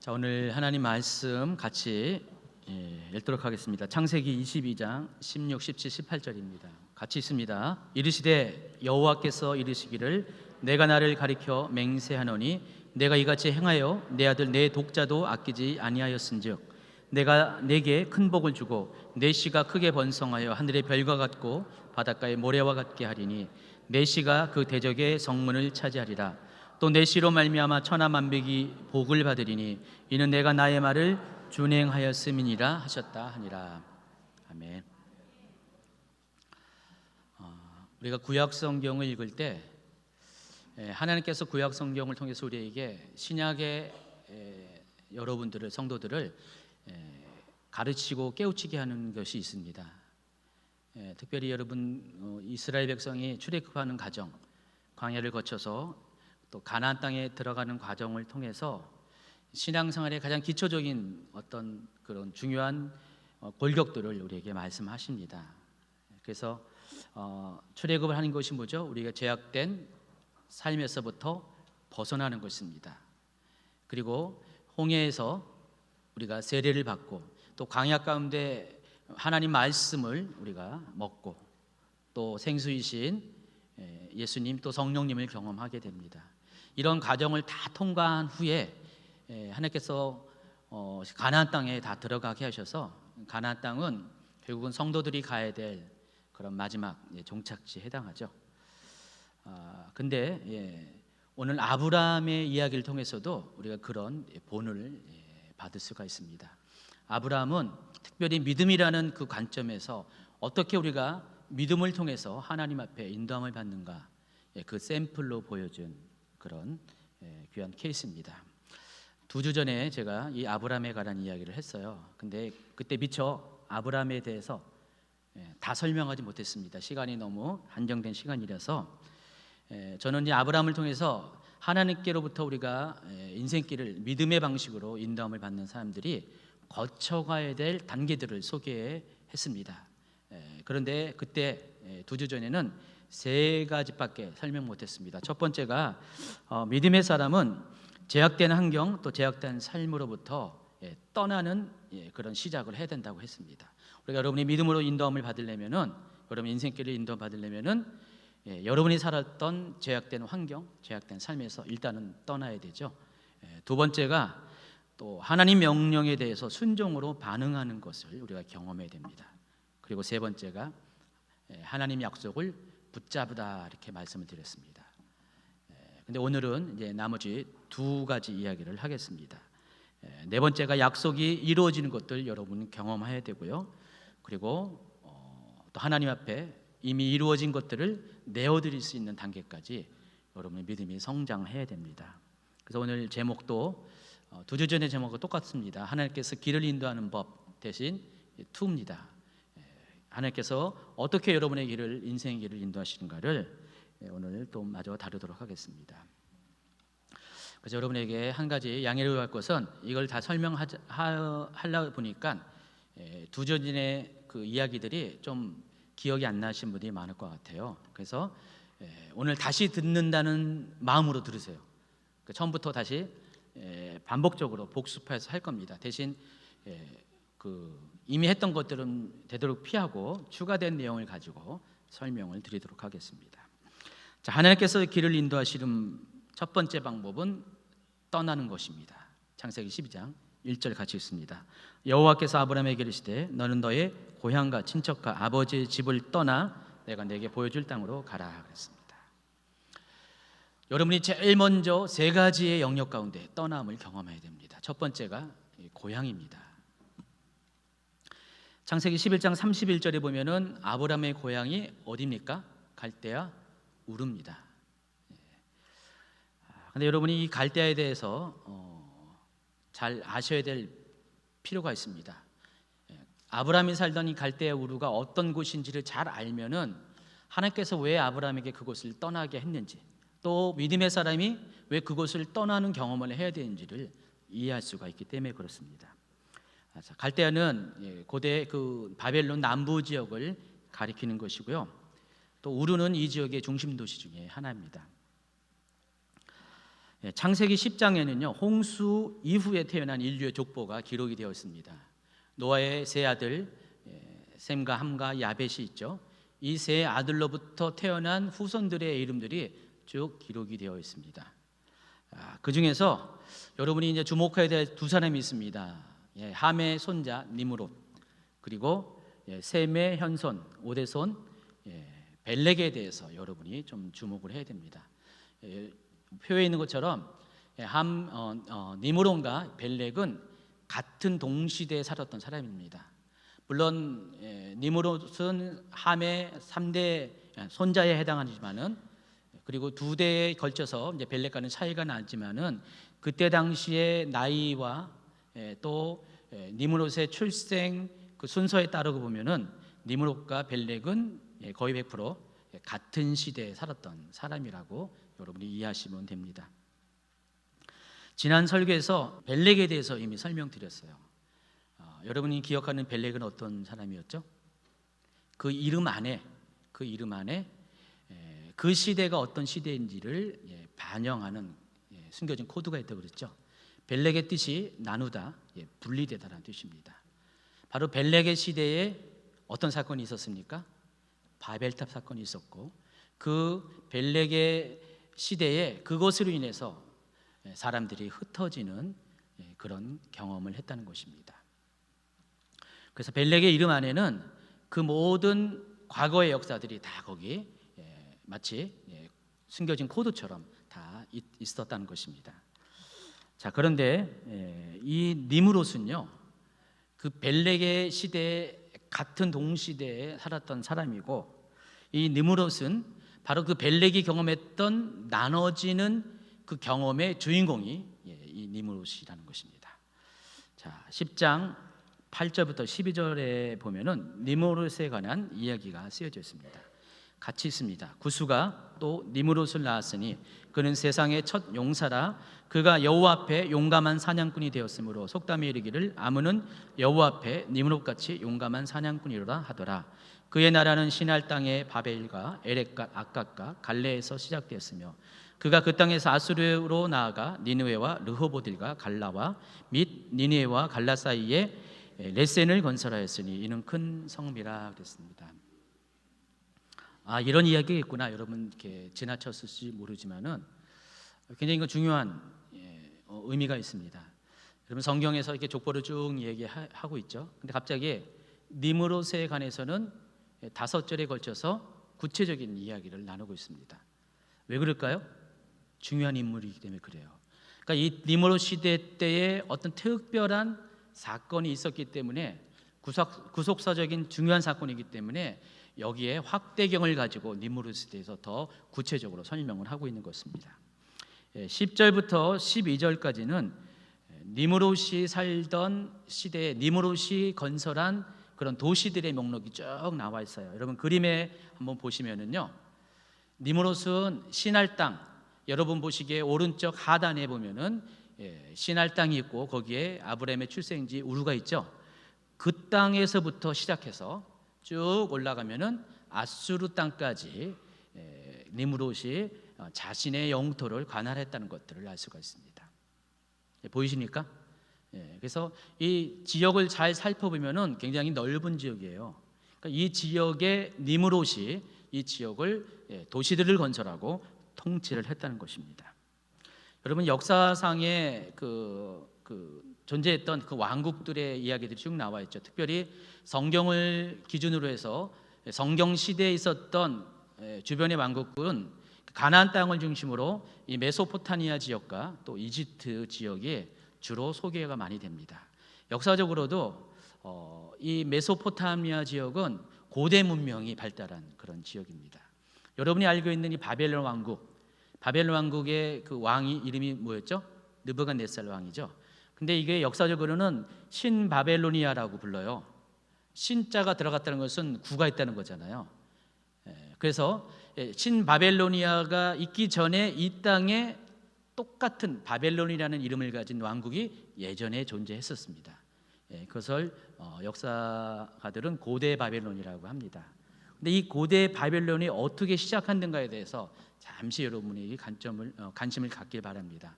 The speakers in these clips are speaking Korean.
자, 오늘 하나님 말씀 같이 읽도록 하겠습니다. 창세기 22장 16, 17, 18절입니다. 같이 있습니다. 이르시되 여호와께서 이르시기를 내가 나를 가리켜 맹세하노니 내가 이같이 행하여 내 아들 내 독자도 아끼지 아니하였은즉 내가 내게 큰 복을 주고 내 씨가 크게 번성하여 하늘의 별과 같고 바닷가의 모래와 같게 하리니 내 씨가 그 대적의 성문을 차지하리라. 또 내 씨로 말미암아 천하 만백이 복을 받으리니 이는 내가 나의 말을 준행하였음이니라 하셨다 하니라. 아멘. 우리가 구약 성경을 읽을 때 하나님께서 구약 성경을 통해서 우리에게 신약의 여러분들을 성도들을 가르치고 깨우치게 하는 것이 있습니다. 특별히 여러분 이스라엘 백성이 출애굽하는 과정, 광야를 거쳐서 또 가나안 땅에 들어가는 과정을 통해서 신앙생활의 가장 기초적인 어떤 그런 중요한 골격들을 우리에게 말씀하십니다. 그래서 출애굽을 하는 것이 뭐죠? 우리가 죄악된 삶에서부터 벗어나는 것입니다. 그리고 홍해에서 우리가 세례를 받고 또 광야 가운데 하나님 말씀을 우리가 먹고 또 생수이신 예수님 또 성령님을 경험하게 됩니다. 이런 과정을 다 통과한 후에 하나님께서 가나안 땅에 다 들어가게 하셔서 가나안 땅은 결국은 성도들이 가야 될 그런 마지막 종착지에 해당하죠. 근데 오늘 아브라함의 이야기를 통해서도 우리가 그런 본을 받을 수가 있습니다. 아브라함은 특별히 믿음이라는 그 관점에서 어떻게 우리가 믿음을 통해서 하나님 앞에 인도함을 받는가, 그 샘플로 보여준 그런 귀한 케이스입니다. 2주 전에 제가 이 아브라함에 관한 이야기를 했어요. 근데 그때 미처 아브라함에 대해서 다 설명하지 못했습니다. 시간이 너무 한정된 시간이라서 저는 이 아브라함을 통해서 하나님께로부터 우리가 인생길을 믿음의 방식으로 인도함을 받는 사람들이 거쳐가야 될 단계들을 소개했습니다. 그런데 그때 2주 전에는 3가지밖에 설명 못했습니다. 첫 번째가 믿음의 사람은 제약된 환경 또 제약된 삶으로부터 떠나는 그런 시작을 해야 된다고 했습니다. 우리가 여러분이 믿음으로 인도함을 받으려면은, 여러분 인생길을 인도함 받으려면은 여러분이 살았던 제약된 환경, 제약된 삶에서 일단은 떠나야 되죠. 2번째가 또 하나님 명령에 대해서 순종으로 반응하는 것을 우리가 경험해야 됩니다. 그리고 3번째가 하나님 약속을 붙잡으다 이렇게 말씀을 드렸습니다. 근데 오늘은 이제 나머지 2가지 이야기를 하겠습니다. 4번째가 약속이 이루어지는 것들 여러분 경험해야 되고요. 그리고 또 하나님 앞에 이미 이루어진 것들을 내어드릴 수 있는 단계까지 여러분의 믿음이 성장해야 됩니다. 그래서 오늘 제목도 2주 전의 제목과 똑같습니다. 하나님께서 길을 인도하는 법 대신 2입니다. 하나님께서 어떻게 여러분의 길을, 인생의 길을 인도하시는가를 오늘 또 마저 다루도록 하겠습니다. 그래서 여러분에게 한 가지 양해를 할 것은 이걸 다 설명하려고 보니까 2주 전의 그 이야기들이 좀 기억이 안 나신 분들이 많을 것 같아요. 그래서 오늘 다시 듣는다는 마음으로 들으세요. 처음부터 다시 반복적으로 복습해서 할 겁니다. 대신 이미 했던 것들은 되도록 피하고 추가된 내용을 가지고 설명을 드리도록 하겠습니다. 자, 하나님께서 길을 인도하시는 첫 번째 방법은 떠나는 것입니다. 창세기 12장 1절 같이 읽습니다. 여호와께서 아브라함에게 이르시되 너는 너의 고향과 친척과 아버지의 집을 떠나 내가 내게 보여줄 땅으로 가라 그랬습니다. 여러분이 제일 먼저 3가지의 영역 가운데 떠남을 경험해야 됩니다. 첫 번째가 고향입니다. 창세기 11장 31절에 보면은 아브라함의 고향이 어디입니까? 갈대아 우르입니다. 근데 여러분이 이 갈대아에 대해서 잘 아셔야 될 필요가 있습니다. 아브라함이 살던 이 갈대아 우르가 어떤 곳인지를 잘 알면은 하나님께서 왜 아브라함에게 그곳을 떠나게 했는지, 또 믿음의 사람이 왜 그곳을 떠나는 경험을 해야 되는지를 이해할 수가 있기 때문에 그렇습니다. 갈대아는 고대 그 바벨론 남부 지역을 가리키는 것이고요. 또 우르는 이 지역의 중심 도시 중에 하나입니다. 창세기 10장에는요 홍수 이후에 태어난 인류의 족보가 기록이 되어 있습니다. 노아의 세 아들 셈과 함과 야벳이 있죠. 이 세 아들로부터 태어난 후손들의 이름들이 쭉 기록이 되어 있습니다. 그 중에서 여러분이 이제 주목해야 될 두 사람이 있습니다. 함의 손자 니므롯, 그리고 셈의 현손 오대손 벨렉에 대해서 여러분이 좀 주목을 해야 됩니다. 표에 있는 것처럼 니므롯과 벨렉은 같은 동시대에 살았던 사람입니다. 물론 니므롯은 함의 3대 손자에 해당하지만은, 그리고 두 대에 걸쳐서 이제 벨렉과는 차이가 나지만은, 그때 당시의 나이와 또 니므롯의 출생 그 순서에 따르고 보면은 니므롯과 벨렉은 거의 100% 같은 시대에 살았던 사람이라고 여러분이 이해하시면 됩니다. 지난 설교에서 벨렉에 대해서 이미 설명드렸어요. 여러분이 기억하는 벨렉은 어떤 사람이었죠? 그 이름 안에 그 시대가 어떤 시대인지를 반영하는 숨겨진 코드가 있다고 그랬죠. 벨렉의 뜻이 나누다, 분리되다라는 뜻입니다. 바로 벨렉의 시대에 어떤 사건이 있었습니까? 바벨탑 사건이 있었고, 그 벨렉의 시대에 그것으로 인해서 사람들이 흩어지는 그런 경험을 했다는 것입니다. 그래서 벨렉의 이름 안에는 그 모든 과거의 역사들이 다 거기 마치 숨겨진 코드처럼 다 있었다는 것입니다. 자, 그런데 이 니므롯은요, 그 벨렉의 시대에 같은 동시대에 살았던 사람이고, 이 니므롯은 바로 그 벨렉이 경험했던 나눠지는 그 경험의 주인공이 이 니므롯이라는 것입니다. 자, 10장 8절부터 12절에 보면은 니므롯에 관한 이야기가 쓰여져 있습니다. 같이 있습니다. 구스가 또 니므롯을 낳았으니 그는 세상의 첫 용사라. 그가 여호와 앞에 용감한 사냥꾼이 되었으므로 속담에 이르기를 아문은 여호와 앞에 니므롯같이 용감한 사냥꾼이로라 하더라. 그의 나라는 시날 땅의 바벨과 에렉과 아깝과 갈레에서 시작되었으며 그가 그 땅에서 아수르로 나아가 니느웨와 르호보딜과 갈라와 및 니느웨와 갈라 사이에 레센을 건설하였으니 이는 큰 성이라 그랬습니다. 이런 이야기가 있구나. 여러분 이렇게 지나쳤을지 모르지만은 굉장히 중요한 의미가 있습니다. 여러분 성경에서 이렇게 족보를 쭉 얘기하고 있죠. 근데 갑자기 니므롯에 관해서는 5절에 걸쳐서 구체적인 이야기를 나누고 있습니다. 왜 그럴까요? 중요한 인물이기 때문에 그래요. 그러니까 이 니므롯 시대 때에 어떤 특별한 사건이 있었기 때문에, 구속사적인 중요한 사건이기 때문에 여기에 확대경을 가지고 니므롯에 대해서 더 구체적으로 설명을 하고 있는 것입니다. 10절부터 12절까지는 니므롯이 살던 시대에 니므롯이 건설한 그런 도시들의 목록이 쭉 나와 있어요. 여러분 그림에 한번 보시면은요, 니므롯은 시날 땅, 여러분 보시기에 오른쪽 하단에 보면은 시날 땅이 있고 거기에 아브라함의 출생지 우르가 있죠. 그 땅에서부터 시작해서 쭉 올라가면은 아수르 땅까지 니므롯이 자신의 영토를 관할했다는 것들을 알 수가 있습니다. 보이십니까? 그래서 이 지역을 잘 살펴보면은 굉장히 넓은 지역이에요. 그러니까 이 지역의 니므롯이 이 지역을 도시들을 건설하고 통치를 했다는 것입니다. 여러분 역사상에 존재했던 그 왕국들의 이야기들이 쭉 나와 있죠. 특별히 성경을 기준으로 해서 성경 시대에 있었던 주변의 왕국은 가나안 땅을 중심으로 이 메소포타미아 지역과 또 이집트 지역이 주로 소개가 많이 됩니다. 역사적으로도 이 메소포타미아 지역은 고대 문명이 발달한 그런 지역입니다. 여러분이 알고 있는 이 바벨론 왕국의 그 왕이 이름이 뭐였죠? 느부갓네살 왕이죠. 근데 이게 역사적으로는 신바벨로니아라고 불러요. 신자가 들어갔다는 것은 구가 있다는 거잖아요. 그래서 신바벨로니아가 있기 전에 이 땅에 똑같은 바벨론이라는 이름을 가진 왕국이 예전에 존재했었습니다. 그것을 역사가들은 고대 바벨론이라고 합니다. 근데 이 고대 바벨론이 어떻게 시작했는가에 대해서 잠시 여러분이 관심을 갖길 바랍니다.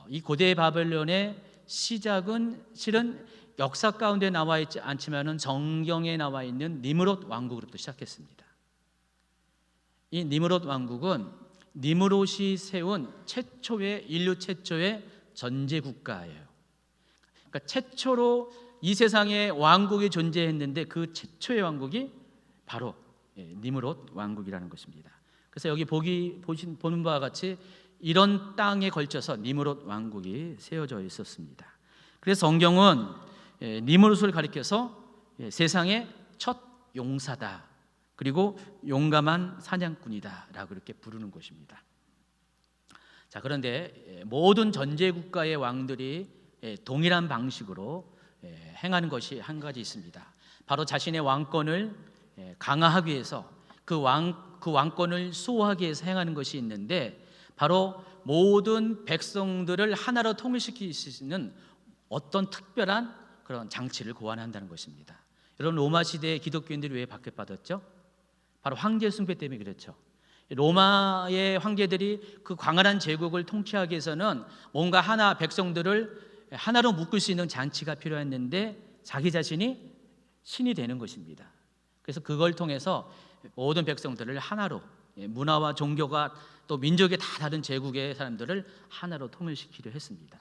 이 고대 바벨론의 시작은 실은 역사 가운데 나와 있지 않지만은 성경에 나와 있는 니므롯 왕국으로부터 시작했습니다. 이 니므롯 왕국은 니므롯이 세운 인류 최초의 전제 국가예요. 그러니까 최초로 이 세상에 왕국이 존재했는데 그 최초의 왕국이 바로 니므롯 왕국이라는 것입니다. 그래서 여기 보는 바와 같이 이런 땅에 걸쳐서 니므롯 왕국이 세워져 있었습니다. 그래서 성경은 니므롯을 가리켜서 세상의 첫 용사다, 그리고 용감한 사냥꾼이다라고 이렇게 부르는 것입니다. 자, 그런데 모든 전제 국가의 왕들이 동일한 방식으로 행하는 것이 한 가지 있습니다. 바로 자신의 왕권을 강화하기 위해서 그 왕권을 수호하기 위해서 행하는 것이 있는데, 바로 모든 백성들을 하나로 통일시킬 수 있는 어떤 특별한 그런 장치를 고안한다는 것입니다. 여러분, 로마 시대의 기독교인들이 왜 박해받았죠? 바로 황제 숭배 때문에 그렇죠. 로마의 황제들이 그 광활한 제국을 통치하기 위해서는 뭔가 백성들을 하나로 묶을 수 있는 장치가 필요했는데 자기 자신이 신이 되는 것입니다. 그래서 그걸 통해서 모든 백성들을 하나로, 문화와 종교가 또 민족이 다 다른 제국의 사람들을 하나로 통일시키려 했습니다.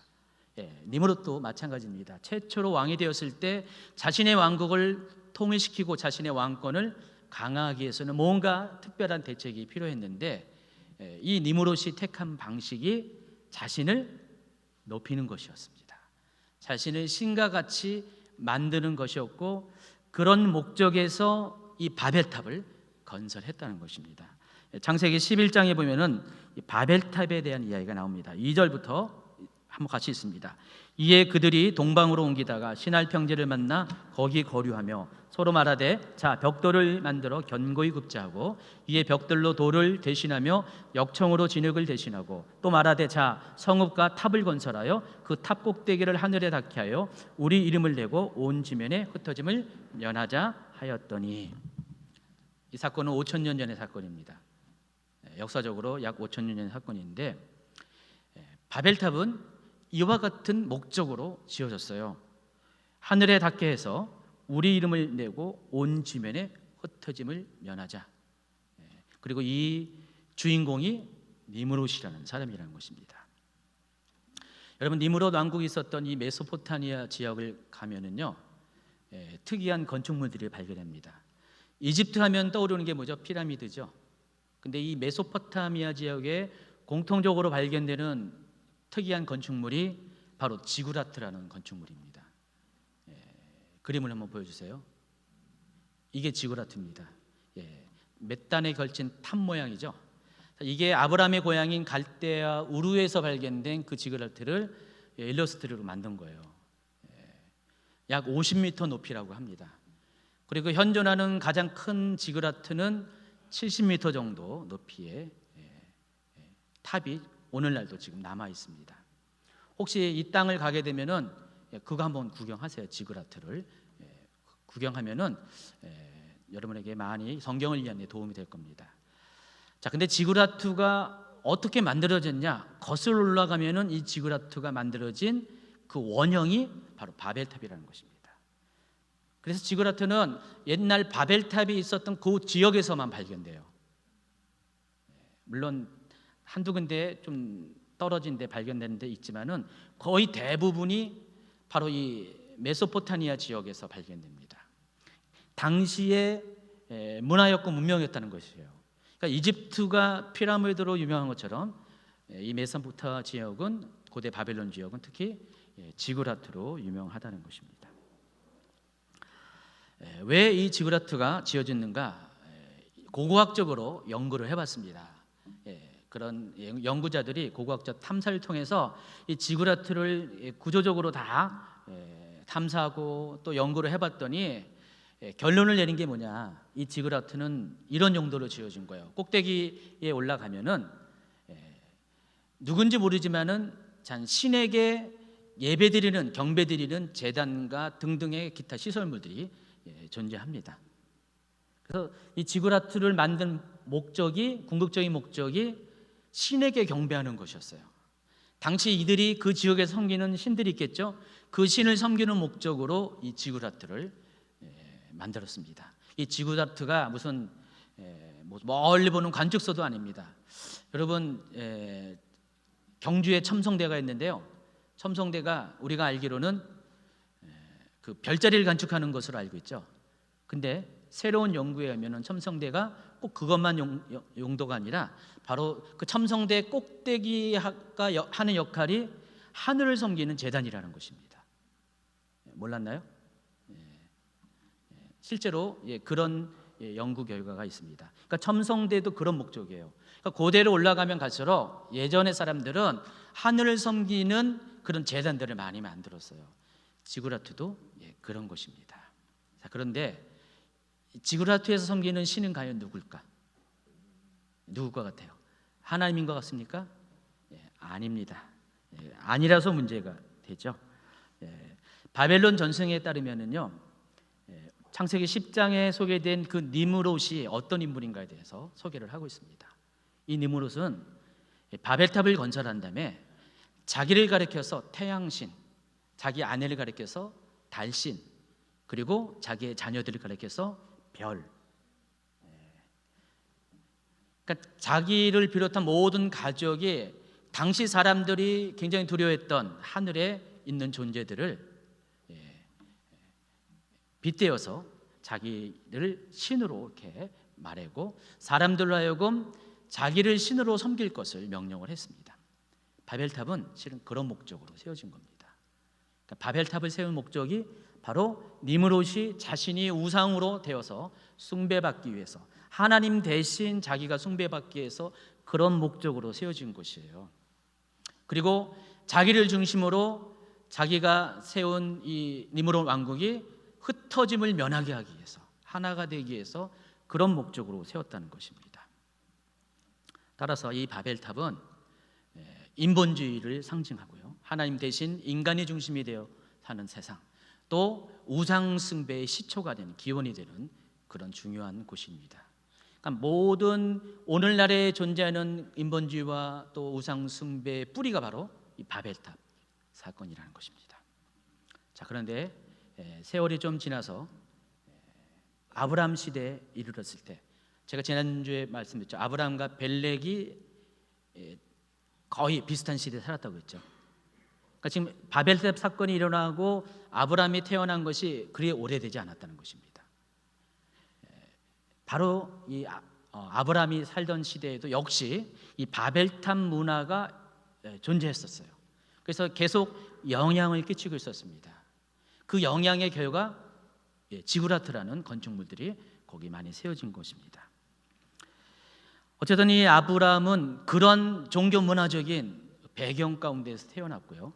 니므롯도 마찬가지입니다. 최초로 왕이 되었을 때 자신의 왕국을 통일시키고 자신의 왕권을 강화하기 위해서는 뭔가 특별한 대책이 필요했는데, 이 니므롯이 택한 방식이 자신을 높이는 것이었습니다. 자신을 신과 같이 만드는 것이었고, 그런 목적에서 이 바벨탑을 건설했다는 것입니다. 창세기 11장에 보면은 이 바벨탑에 대한 이야기가 나옵니다. 2절부터 한번 같이 있습니다. 이에 그들이 동방으로 옮기다가 시날 평지를 만나 거기 거류하며 서로 말하되, 자, 벽돌을 만들어 견고히 굽자하고 이에 벽돌로 돌을 대신하며 역청으로 진흙을 대신하고, 또 말하되, 자, 성읍과 탑을 건설하여 그 탑 꼭대기를 하늘에 닿게 하여 우리 이름을 내고 온 지면에 흩어짐을 면하자 하였더니, 이 사건은 5,000년 전의 사건입니다. 역사적으로 약 5,000년 전의 사건인데, 바벨탑은 이와 같은 목적으로 지어졌어요. 하늘에 닿게 해서 우리 이름을 내고 온 지면에 흩어짐을 면하자. 그리고 이 주인공이 니므롯이라는 사람이라는 것입니다. 여러분, 니므롯 왕국이 있었던 이 메소포타미아 지역을 가면은요, 특이한 건축물들이 발견됩니다. 이집트 하면 떠오르는 게 뭐죠? 피라미드죠. 근데 이 메소포타미아 지역에 공통적으로 발견되는 특이한 건축물이 바로 지구라트라는 건축물입니다. 그림을 한번 보여주세요. 이게 지구라트입니다. 몇 단에 걸친 탑 모양이죠. 이게 아브라함의 고향인 갈대아 우르에서 발견된 그 지구라트를 일러스트로 만든 거예요. 약 50m 높이라고 합니다. 그리고 현존하는 가장 큰 지구라트는 70m 정도 높이의 탑이 오늘날도 지금 남아 있습니다. 혹시 이 땅을 가게 되면은 그거 한번 구경하세요. 지그라트를 구경하면은 여러분에게 많이 성경을 이해하는 데 도움이 될 겁니다. 자, 근데 지그라트가 어떻게 만들어졌냐? 거슬러 올라가면은 이 지그라트가 만들어진 그 원형이 바로 바벨탑이라는 것입니다. 그래서 지그라트는 옛날 바벨탑이 있었던 그 지역에서만 발견돼요. 물론 한두 군데 좀 떨어진 데 발견되는 데 있지만은 거의 대부분이 바로 이 메소포타미아 지역에서 발견됩니다. 당시의 문화였고 문명이었다는 것이에요. 그러니까 이집트가 피라미드로 유명한 것처럼 이 메소포타미아 지역은, 고대 바벨론 지역은 특히 지구라트로 유명하다는 것입니다. 왜 이 지구라트가 지어졌는가? 고고학적으로 연구를 해봤습니다. 그런 연구자들이 고고학적 탐사를 통해서 이 지구라트를 구조적으로 다 탐사하고 또 연구를 해봤더니 결론을 내린 게 뭐냐? 이 지구라트는 이런 용도로 지어진 거예요. 꼭대기에 올라가면은 누군지 모르지만은 신에게 예배드리는, 경배드리는 제단과 등등의 기타 시설물들이 존재합니다. 그래서 이 지구라트를 만든 목적이, 궁극적인 목적이 신에게 경배하는 것이었어요. 당시 이들이 그 지역에 섬기는 신들이 있겠죠. 그 신을 섬기는 목적으로 이 지구라트를 만들었습니다. 이 지구라트가 무슨 멀리 보는 관측소도 아닙니다. 여러분, 경주에 첨성대가 있는데요. 첨성대가 우리가 알기로는 그 별자리를 관측하는 것으로 알고 있죠. 근데 새로운 연구에 의하면 첨성대가 꼭 그것만 용도가 아니라 바로 그 첨성대 꼭대기가 하는 역할이 하늘을 섬기는 재단이라는 것입니다. 몰랐나요? 실제로 그런 연구 결과가 있습니다. 그러니까 첨성대도 그런 목적이에요. 그러니까 고대로 올라가면 갈수록 예전의 사람들은 하늘을 섬기는 그런 재단들을 많이 만들었어요. 지구라트도 그런 것입니다. 자, 그런데 지구라트에서 섬기는 신은 과연 누굴까? 누굴 것 같아요? 하나님인 것 같습니까? 아닙니다. 아니라서 문제가 되죠. 바벨론 전승에 따르면은요, 창세기 10장에 소개된 그 니므롯이 어떤 인물인가에 대해서 소개를 하고 있습니다. 이 니므롯은 바벨탑을 건설한 다음에 자기를 가리켜서 태양신, 자기 아내를 가리켜서 달신, 그리고 자기의 자녀들을 가리켜서 별. 그러니까 자기를 비롯한 모든 가족이 당시 사람들이 굉장히 두려워했던 하늘에 있는 존재들을 빗대어서 자기를 신으로 이렇게 말하고 사람들로 하여금 자기를 신으로 섬길 것을 명령을 했습니다. 바벨탑은 실은 그런 목적으로 세워진 겁니다. 그러니까 바벨탑을 세운 목적이 바로 니므롯이 자신이 우상으로 되어서 숭배받기 위해서, 하나님 대신 자기가 숭배받기 위해서 그런 목적으로 세워진 것이에요. 그리고 자기를 중심으로 자기가 세운 이 니므롯 왕국이 흩어짐을 면하게 하기 위해서, 하나가 되기 위해서 그런 목적으로 세웠다는 것입니다. 따라서 이 바벨탑은 인본주의를 상징하고요, 하나님 대신 인간이 중심이 되어 사는 세상, 또 우상 숭배의 시초가 되는, 기원이 되는 그런 중요한 곳입니다. 그러니까 모든 오늘날에 존재하는 인본주의와 또 우상 숭배의 뿌리가 바로 이 바벨탑 사건이라는 것입니다. 자, 그런데 세월이 좀 지나서 아브라함 시대에 이르렀을 때, 제가 지난주에 말씀드렸죠. 아브라함과 벨렉이 거의 비슷한 시대에 살았다고 했죠. 그러니까 지금 바벨탑 사건이 일어나고 아브라함이 태어난 것이 그리 오래되지 않았다는 것입니다. 바로 이 아브라함이 살던 시대에도 역시 이 바벨탑 문화가 존재했었어요. 그래서 계속 영향을 끼치고 있었습니다. 그 영향의 결과 지구라트라는 건축물들이 거기 많이 세워진 것입니다. 어쨌든 이 아브라함은 그런 종교 문화적인 배경 가운데서 태어났고요,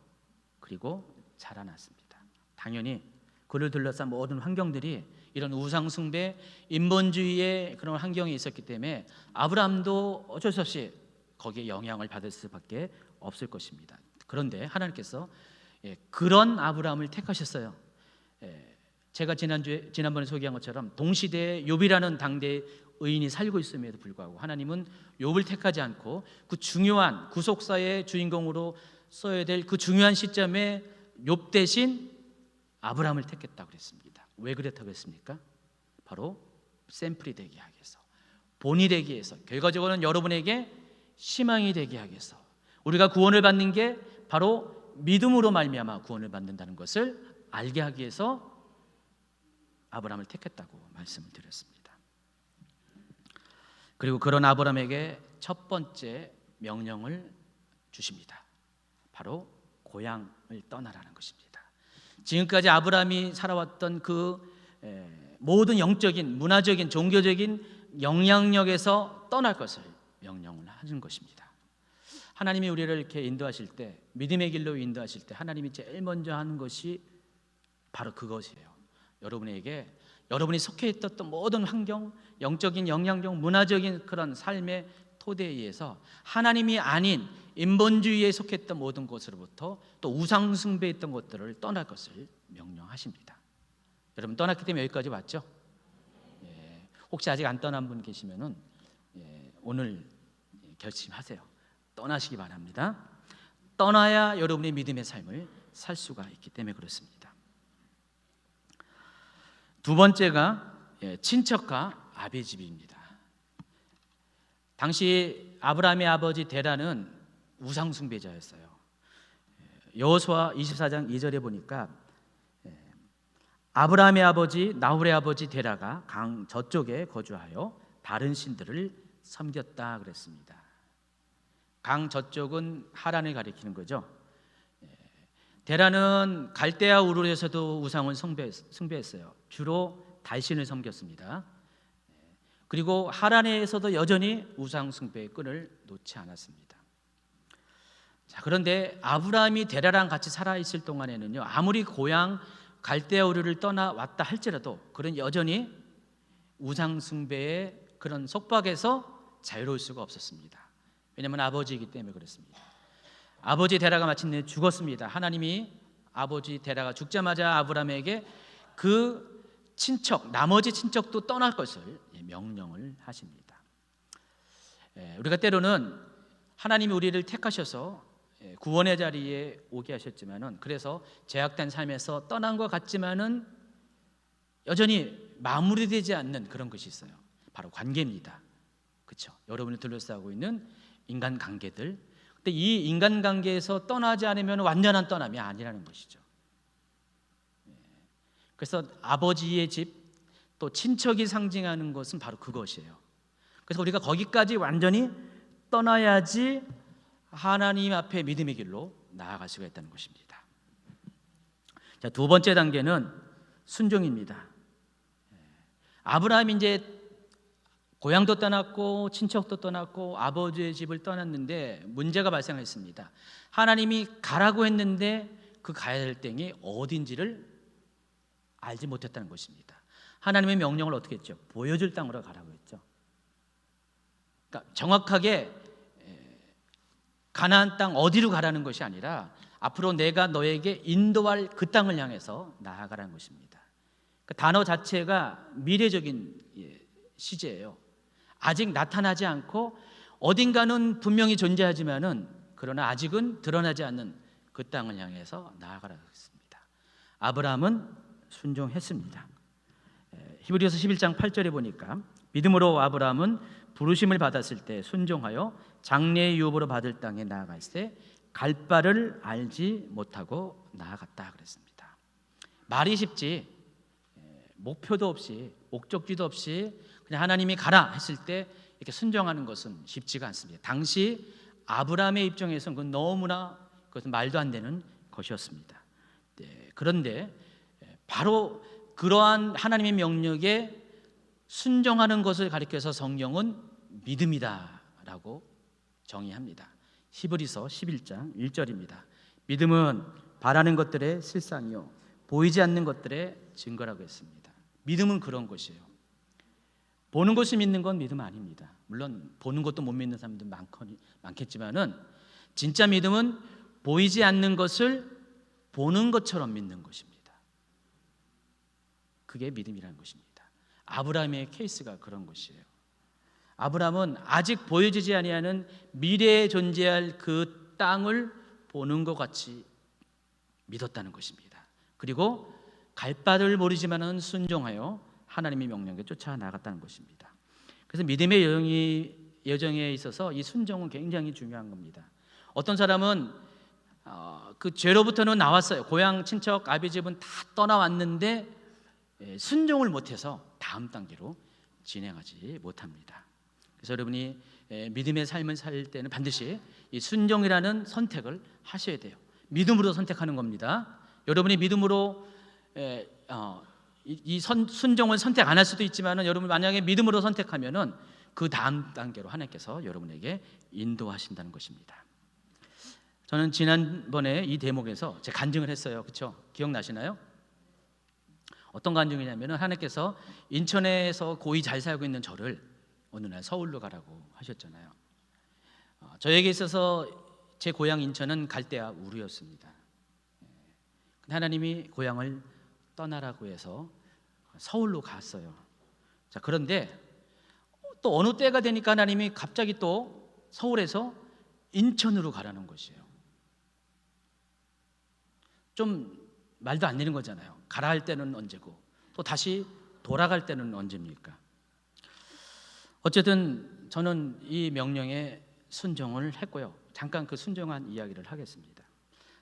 그리고 자라났습니다. 당연히 그를 둘러싼 모든 환경들이 이런 우상 숭배, 인본주의의 그런 환경이 있었기 때문에 아브라함도 어쩔 수 없이 거기에 영향을 받을 수밖에 없을 것입니다. 그런데 하나님께서 그런 아브라함을 택하셨어요. 제가 지난번에 소개한 것처럼 동시대에 욥이라는 당대 의인이 살고 있음에도 불구하고 하나님은 욥을 택하지 않고 그 중요한 구속사의 주인공으로 써야 될 그 중요한 시점에 욥 대신 아브라함을 택했다고 그랬습니다. 왜 그랬다고 했습니까? 바로 샘플이 되게 하기 위해서, 본이 되기 위해서, 결과적으로는 여러분에게 희망이 되게 하기 위해서, 우리가 구원을 받는 게 바로 믿음으로 말미암아 구원을 받는다는 것을 알게 하기 위해서 아브라함을 택했다고 말씀을 드렸습니다. 그리고 그런 아브라함에게 첫 번째 명령을 주십니다. 바로 고향을 떠나라는 것입니다. 지금까지 아브라함이 살아왔던 그 모든 영적인, 문화적인, 종교적인 영향력에서 떠날 것을 명령을 하는 것입니다. 하나님이 우리를 이렇게 인도하실 때, 믿음의 길로 인도하실 때 하나님이 제일 먼저 하는 것이 바로 그것이에요. 여러분에게 여러분이 속해 있었던 모든 환경, 영적인 영향력, 문화적인 그런 삶의 토대에 의해서 하나님이 아닌 인본주의에 속했던 모든 것으로부터 또 우상 숭배했던 것들을 떠날 것을 명령하십니다. 여러분 떠났기 때문에 여기까지 왔죠? 혹시 아직 안 떠난 분 계시면은 오늘 결심하세요. 떠나시기 바랍니다. 떠나야 여러분의 믿음의 삶을 살 수가 있기 때문에 그렇습니다. 두 번째가 친척과 아비집입니다. 당시 아브라함의 아버지 데라는 우상 숭배자였어요. 여호수아 24장 2절에 보니까 아브라함의 아버지 나홀의 아버지 데라가 강 저쪽에 거주하여 다른 신들을 섬겼다 그랬습니다. 강 저쪽은 하란을 가리키는 거죠. 데라는 갈대아 우르에서도 우상을 숭배했어요. 주로 달신을 섬겼습니다. 그리고 하란에서도 여전히 우상 숭배의 끈을 놓지 않았습니다. 자, 그런데 아브라함이 데라랑 같이 살아있을 동안에는요, 아무리 고향 갈대아 우르를 떠나왔다 할지라도 그는 여전히 우상 숭배의 그런 속박에서 자유로울 수가 없었습니다. 왜냐하면 아버지이기 때문에 그렇습니다. 아버지 데라가 마침내 죽었습니다. 하나님이 아버지 데라가 죽자마자 아브라함에게 그 친척, 나머지 친척도 떠날 것을 명령을 하십니다. 우리가 때로는 하나님이 우리를 택하셔서 구원의 자리에 오게 하셨지만은, 그래서 제약된 삶에서 떠난 것 같지만은 여전히 마무리되지 않는 그런 것이 있어요. 바로 관계입니다. 그렇죠? 여러분을 둘러싸고 있는 인간 관계들. 근데 이 인간 관계에서 떠나지 않으면 완전한 떠남이 아니라는 것이죠. 그래서 아버지의 집, 또 친척이 상징하는 것은 바로 그것이에요. 그래서 우리가 거기까지 완전히 떠나야지 하나님 앞에 믿음의 길로 나아갈 수가 있다는 것입니다. 자, 두 번째 단계는 순종입니다. 아브라함이 이제 고향도 떠났고 친척도 떠났고 아버지의 집을 떠났는데 문제가 발생했습니다. 하나님이 가라고 했는데 그 가야 될 땅이 어딘지를 알지 못했다는 것입니다. 하나님의 명령을 어떻게 했죠? 보여줄 땅으로 가라고 했죠. 그러니까 정확하게 가나안 땅 어디로 가라는 것이 아니라 앞으로 내가 너에게 인도할 그 땅을 향해서 나아가라는 것입니다. 그 단어 자체가 미래적인 시제예요. 아직 나타나지 않고 어딘가는 분명히 존재하지만은 그러나 아직은 드러나지 않는 그 땅을 향해서 나아가라고 했습니다. 아브라함은 순종했습니다. 히브리서 11장 8절에 보니까 믿음으로 아브라함은 부르심을 받았을 때 순종하여 장래의 유업으로 받을 땅에 나아갔을 때 갈 바를 알지 못하고 나아갔다 그랬습니다. 말이 쉽지 목표도 없이 목적지도 없이 그냥 하나님이 가라 했을 때 이렇게 순종하는 것은 쉽지가 않습니다. 당시 아브라함의 입장에서는 그건 너무나 그것은 말도 안 되는 것이었습니다. 그런데 바로 그러한 하나님의 명령에 순종하는 것을 가리켜서 성경은 믿음이다라고 정의합니다. 히브리서 11장 1절입니다. 믿음은 바라는 것들의 실상이요 보이지 않는 것들의 증거라고 했습니다. 믿음은 그런 것이에요. 보는 것이 믿는 건 믿음 아닙니다. 물론 보는 것도 못 믿는 사람도 많겠지만은 진짜 믿음은 보이지 않는 것을 보는 것처럼 믿는 것입니다. 그게 믿음이라는 것입니다. 아브라함의 케이스가 그런 것이에요. 아브라함은 아직 보여지지 아니하는 미래에 존재할 그 땅을 보는 것 같이 믿었다는 것입니다. 그리고 갈 바를 모르지만은 순종하여 하나님의 명령에 쫓아 나갔다는 것입니다. 그래서 믿음의 여정에 있어서 이 순종은 굉장히 중요한 겁니다. 어떤 사람은 그 죄로부터는 나왔어요. 고향 친척 아비집은 다 떠나왔는데 순종을 못해서 다음 단계로 진행하지 못합니다. 그래서 여러분이 믿음의 삶을 살 때는 반드시 이 순종이라는 선택을 하셔야 돼요. 믿음으로 선택하는 겁니다. 여러분이 믿음으로 순종을 선택 안 할 수도 있지만 여러분 만약에 믿음으로 선택하면은 그 다음 단계로 하나님께서 여러분에게 인도하신다는 것입니다. 저는 지난번에 이 대목에서 제 간증을 했어요. 그렇죠? 기억나시나요? 어떤 간증이냐면 하나님께서 인천에서 고이 잘 살고 있는 저를 어느 날 서울로 가라고 하셨잖아요. 저에게 있어서 제 고향 인천은 갈대아 우르였습니다. 하나님이 고향을 떠나라고 해서 서울로 갔어요. 자, 그런데 또 어느 때가 되니까 하나님이 갑자기 또 서울에서 인천으로 가라는 것이에요. 좀 말도 안 되는 거잖아요. 가라 할 때는 언제고 또 다시 돌아갈 때는 언제입니까? 어쨌든 저는 이 명령에 순종을 했고요. 잠깐 그 순종한 이야기를 하겠습니다.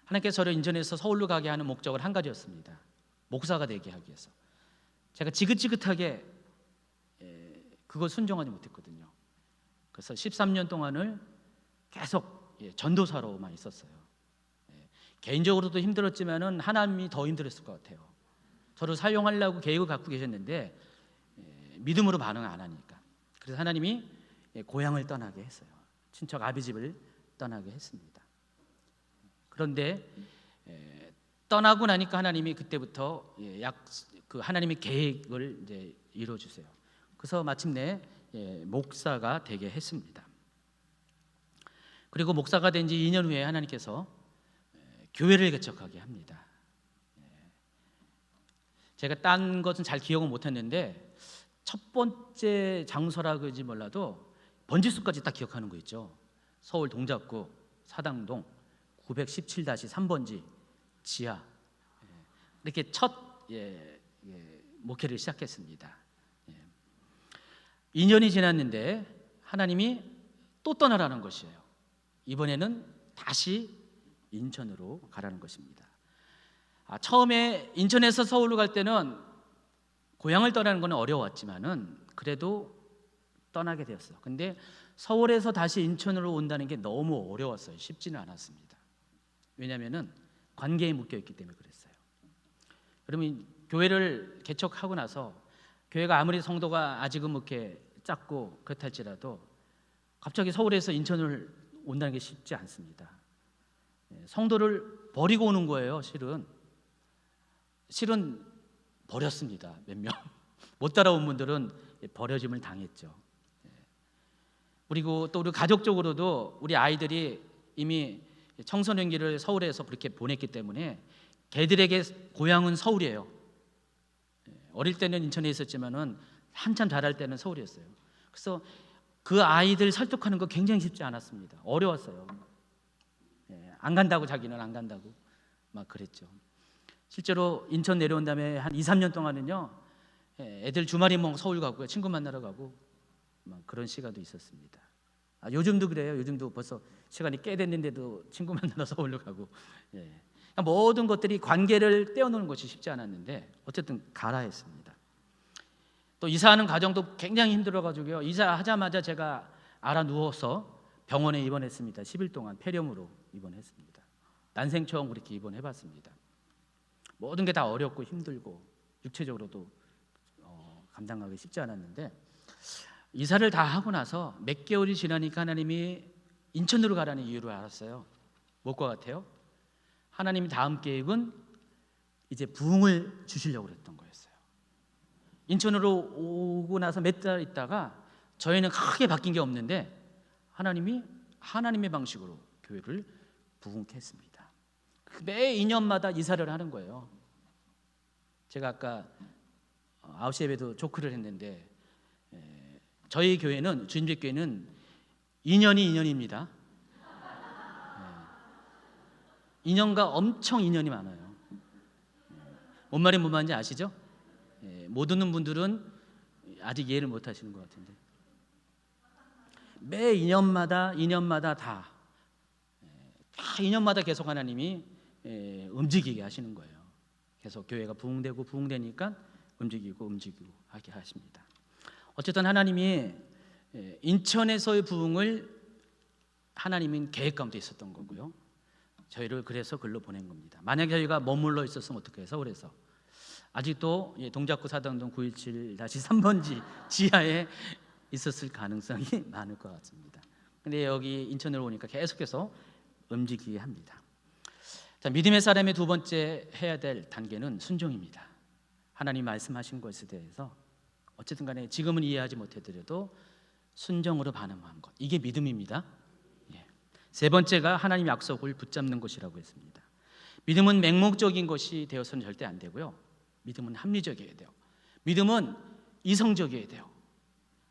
하나님께서 저를 인천에서 서울로 가게 하는 목적은 한 가지였습니다. 목사가 되게 하기 위해서. 제가 지긋지긋하게 그걸 순종하지 못했거든요. 그래서 13년 동안을 계속 전도사로만 있었어요. 개인적으로도 힘들었지만은 하나님이 더 힘들었을 것 같아요. 저를 사용하려고 계획을 갖고 계셨는데 믿음으로 반응을 안 하니까. 그래서 하나님이 고향을 떠나게 했어요. 친척 아비 집을 떠나게 했습니다. 그런데 떠나고 나니까 하나님이 그때부터 그 하나님의 계획을 이제 이루어 주세요. 그래서 마침내 목사가 되게 했습니다. 그리고 목사가 된 지 2년 후에 하나님께서 교회를 개척하게 합니다. 제가 딴 것은 잘 기억은 못했는데 첫 번째 장소라 그런지 몰라도 번지수까지 딱 기억하는 거 있죠. 서울 동작구 사당동 917-3번지 지하 이렇게 첫 목회를 시작했습니다. 2년이 지났는데 하나님이 또 떠나라는 것이에요. 이번에는 다시 인천으로 가라는 것입니다. 처음에 인천에서 서울로 갈 때는 고향을 떠나는 건 어려웠지만은 그래도 떠나게 되었어요. 근데 서울에서 다시 인천으로 온다는 게 너무 어려웠어요. 쉽지는 않았습니다. 왜냐하면은 관계에 묶여 있기 때문에 그랬어요. 그러면 교회를 개척하고 나서 교회가 아무리 성도가 아직은 이렇게 작고 그렇다 할지라도 갑자기 서울에서 인천을 온다는 게 쉽지 않습니다. 성도를 버리고 오는 거예요. 실은 버렸습니다. 몇 명 못 따라온 분들은 버려짐을 당했죠. 그리고 또 우리 가족적으로도 우리 아이들이 이미 청소년기를 서울에서 그렇게 보냈기 때문에 걔들에게 고향은 서울이에요. 어릴 때는 인천에 있었지만은 한참 자랄 때는 서울이었어요. 그래서 그 아이들 설득하는 거 굉장히 쉽지 않았습니다. 어려웠어요. 안 간다고, 자기는 안 간다고 막 그랬죠. 실제로 인천 내려온 다음에 한 2, 3년 동안은요 애들 주말이 서울 가고요, 친구 만나러 가고 막 그런 시간도 있었습니다. 요즘도 그래요. 요즘도 벌써 시간이 꽤 됐는데도 친구 만나러 서울로 가고. 그러니까 모든 것들이 관계를 떼어놓는 것이 쉽지 않았는데 어쨌든 가라 했습니다. 또 이사하는 과정도 굉장히 힘들어가지고요, 이사하자마자 제가 알아 누워서 병원에 입원했습니다. 10일 동안 폐렴으로 입원했습니다. 난생 처음 그렇게 입원해봤습니다. 모든 게 다 어렵고 힘들고 육체적으로도 감당하기 쉽지 않았는데 이사를 다 하고 나서 몇 개월이 지나니까 하나님이 인천으로 가라는 이유를 알았어요. 뭘과 같아요? 하나님이 다음 계획은 이제 부흥을 주시려고 그랬던 거였어요. 인천으로 오고 나서 몇 달 있다가 저희는 크게 바뀐 게 없는데 하나님이 하나님의 방식으로 교회를 부흥케 했습니다. 매 2년마다 이사를 하는 거예요. 제가 아까 9시 예배도 조크를 했는데 저희 교회는, 주님의 교회는 2년이 2년입니다. 2년과 엄청 인연이 많아요. 뭔 말이 뭔 말인지 아시죠? 못 듣는 분들은 아직 이해를 못 하시는 것 같은데 매 2년마다 다 2년마다 계속 하나님이 움직이게 하시는 거예요. 계속 교회가 부흥되니까 움직이고 하게 하십니다. 어쨌든 하나님이 인천에서의 부흥을 하나님은 계획 가운데 있었던 거고요. 저희를 그래서 글로 보낸 겁니다. 만약에 저희가 머물러 있었으면 어떻게 해요? 서울에서 아직도 동작구 사당동 917-3번지 지하에 있었을 가능성이 많을 것 같습니다. 근데 여기 인천으로 오니까 계속해서 움직이게 합니다. 자, 믿음의 사람의 두 번째 해야 될 단계는 순종입니다. 하나님 말씀하신 것에 대해서 어쨌든 간에 지금은 이해하지 못해드려도 순종으로 반응한 것, 이게 믿음입니다. 세 번째가 하나님 약속을 붙잡는 것이라고 했습니다. 믿음은 맹목적인 것이 되어서는 절대 안 되고요, 믿음은 합리적이어야 돼요. 믿음은 이성적이어야 돼요.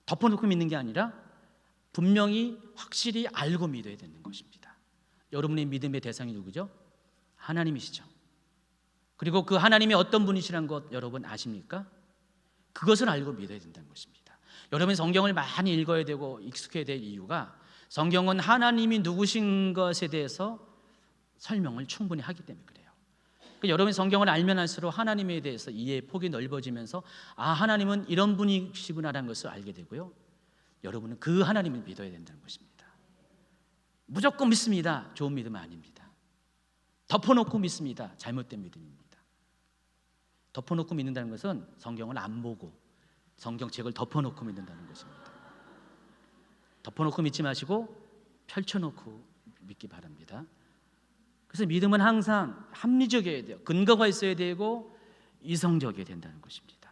덮어놓고 믿는 게 아니라 분명히 확실히 알고 믿어야 되는 것입니다. 여러분의 믿음의 대상이 누구죠? 하나님이시죠. 그리고 그 하나님이 어떤 분이시라는 것 여러분 아십니까? 그것을 알고 믿어야 된다는 것입니다. 여러분이 성경을 많이 읽어야 되고 익숙해야 될 이유가 성경은 하나님이 누구신 것에 대해서 설명을 충분히 하기 때문에 그래요. 그러니까 여러분이 성경을 알면 할수록 하나님에 대해서 이해의 폭이 넓어지면서 하나님은 이런 분이시구나라는 것을 알게 되고요. 여러분은 그 하나님을 믿어야 된다는 것입니다. 무조건 믿습니다. 좋은 믿음은 아닙니다. 덮어놓고 믿습니다. 잘못된 믿음입니다. 덮어놓고 믿는다는 것은 성경을 안 보고 성경책을 덮어놓고 믿는다는 것입니다. 덮어놓고 믿지 마시고 펼쳐놓고 믿기 바랍니다. 그래서 믿음은 항상 합리적이어야 돼요. 근거가 있어야 되고 이성적이어야 된다는 것입니다.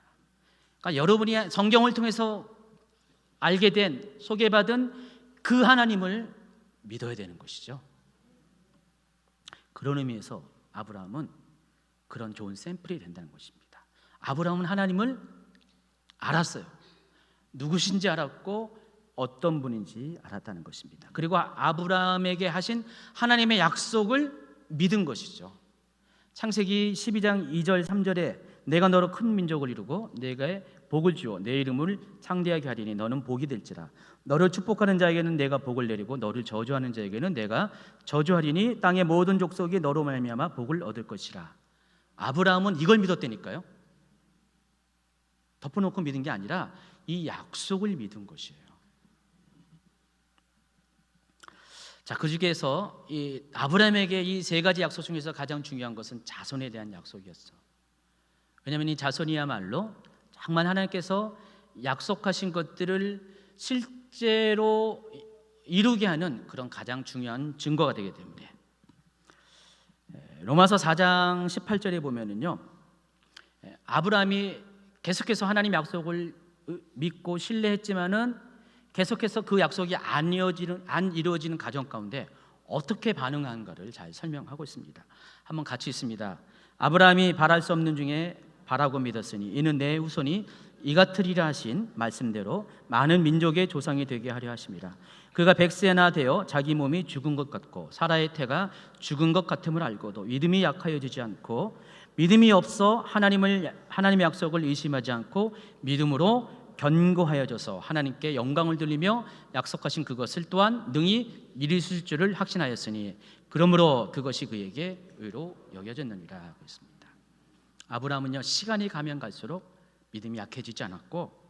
그러니까 여러분이 성경을 통해서 알게 된, 소개받은 그 하나님을 믿어야 되는 것이죠. 그런 의미에서 아브라함은 그런 좋은 샘플이 된다는 것입니다. 아브라함은 하나님을 알았어요. 누구신지 알았고 어떤 분인지 알았다는 것입니다. 그리고 아브라함에게 하신 하나님의 약속을 믿은 것이죠. 창세기 12장 2절 3절에 내가 너로 큰 민족을 이루고 내가 복을 주어 내 이름을 창대하게 하리니 너는 복이 될지라. 너를 축복하는 자에게는 내가 복을 내리고 너를 저주하는 자에게는 내가 저주하리니 땅의 모든 족속이 너로 말미암아 복을 얻을 것이라. 아브라함은 이걸 믿었다니까요. 덮어놓고 믿은 게 아니라 이 약속을 믿은 것이에요. 자, 그 중에서 이 아브라함에게 이 세 가지 약속 중에서 가장 중요한 것은 자손에 대한 약속이었어. 왜냐하면 이 자손이야말로 정말 하나님께서 약속하신 것들을 실제로 이루게 하는 그런 가장 중요한 증거가 되기 때문에 로마서 4장 18절에 보면은요, 아브라함이 계속해서 하나님 약속을 믿고 신뢰했지만은 계속해서 그 약속이 안 이루어지는 가정 가운데 어떻게 반응한가를 잘 설명하고 있습니다. 한번 같이 있습니다. 아브라함이 바랄 수 없는 중에 바라고 믿었으니 이는 내 후손이 이 같으리라 하신 말씀대로 많은 민족의 조상이 되게 하려 하심이라. 그가 100세나 되어 자기 몸이 죽은 것 같고 사라의 태가 죽은 것 같음을 알고도 믿음이 약하여지지 않고 믿음이 없어 하나님의 약속을 의심하지 않고 믿음으로 견고하여져서 하나님께 영광을 돌리며 약속하신 그것을 또한 능히 이루실 줄을 확신하였으니 그러므로 그것이 그에게 의로 여겨졌느니라 그랬습니다. 아브라함은요, 시간이 가면 갈수록 믿음이 약해지지 않았고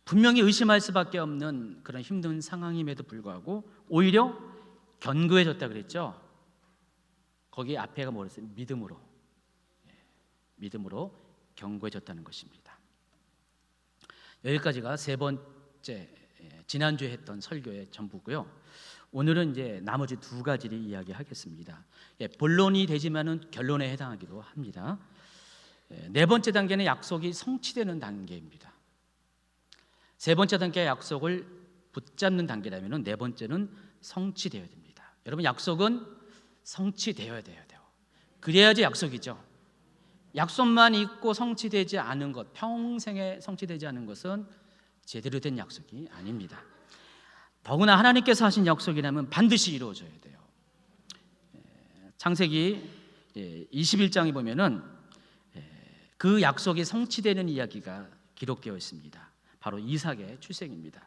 분명히 의심할 수밖에 없는 그런 힘든 상황임에도 불구하고 오히려 견고해졌다 그랬죠. 거기 앞에가 뭐랬어요? 믿음으로 견고해졌다는 것입니다. 여기까지가 세 번째 지난주에 했던 설교의 전부고요. 오늘은 이제 나머지 두 가지를 이야기하겠습니다. 본론이 되지만은 결론에 해당하기도 합니다. 네 번째 단계는 약속이 성취되는 단계입니다. 세 번째 단계의 약속을 붙잡는 단계라면은 네 번째는 성취되어야 됩니다. 여러분, 약속은 성취되어야 돼요. 그래야지 약속이죠. 약속만 있고 성취되지 않은 것, 평생에 성취되지 않은 것은 제대로 된 약속이 아닙니다. 더구나 하나님께서 하신 약속이라면 반드시 이루어져야 돼요. 창세기 21장에 보면은 그 약속이 성취되는 이야기가 기록되어 있습니다. 바로 이삭의 출생입니다.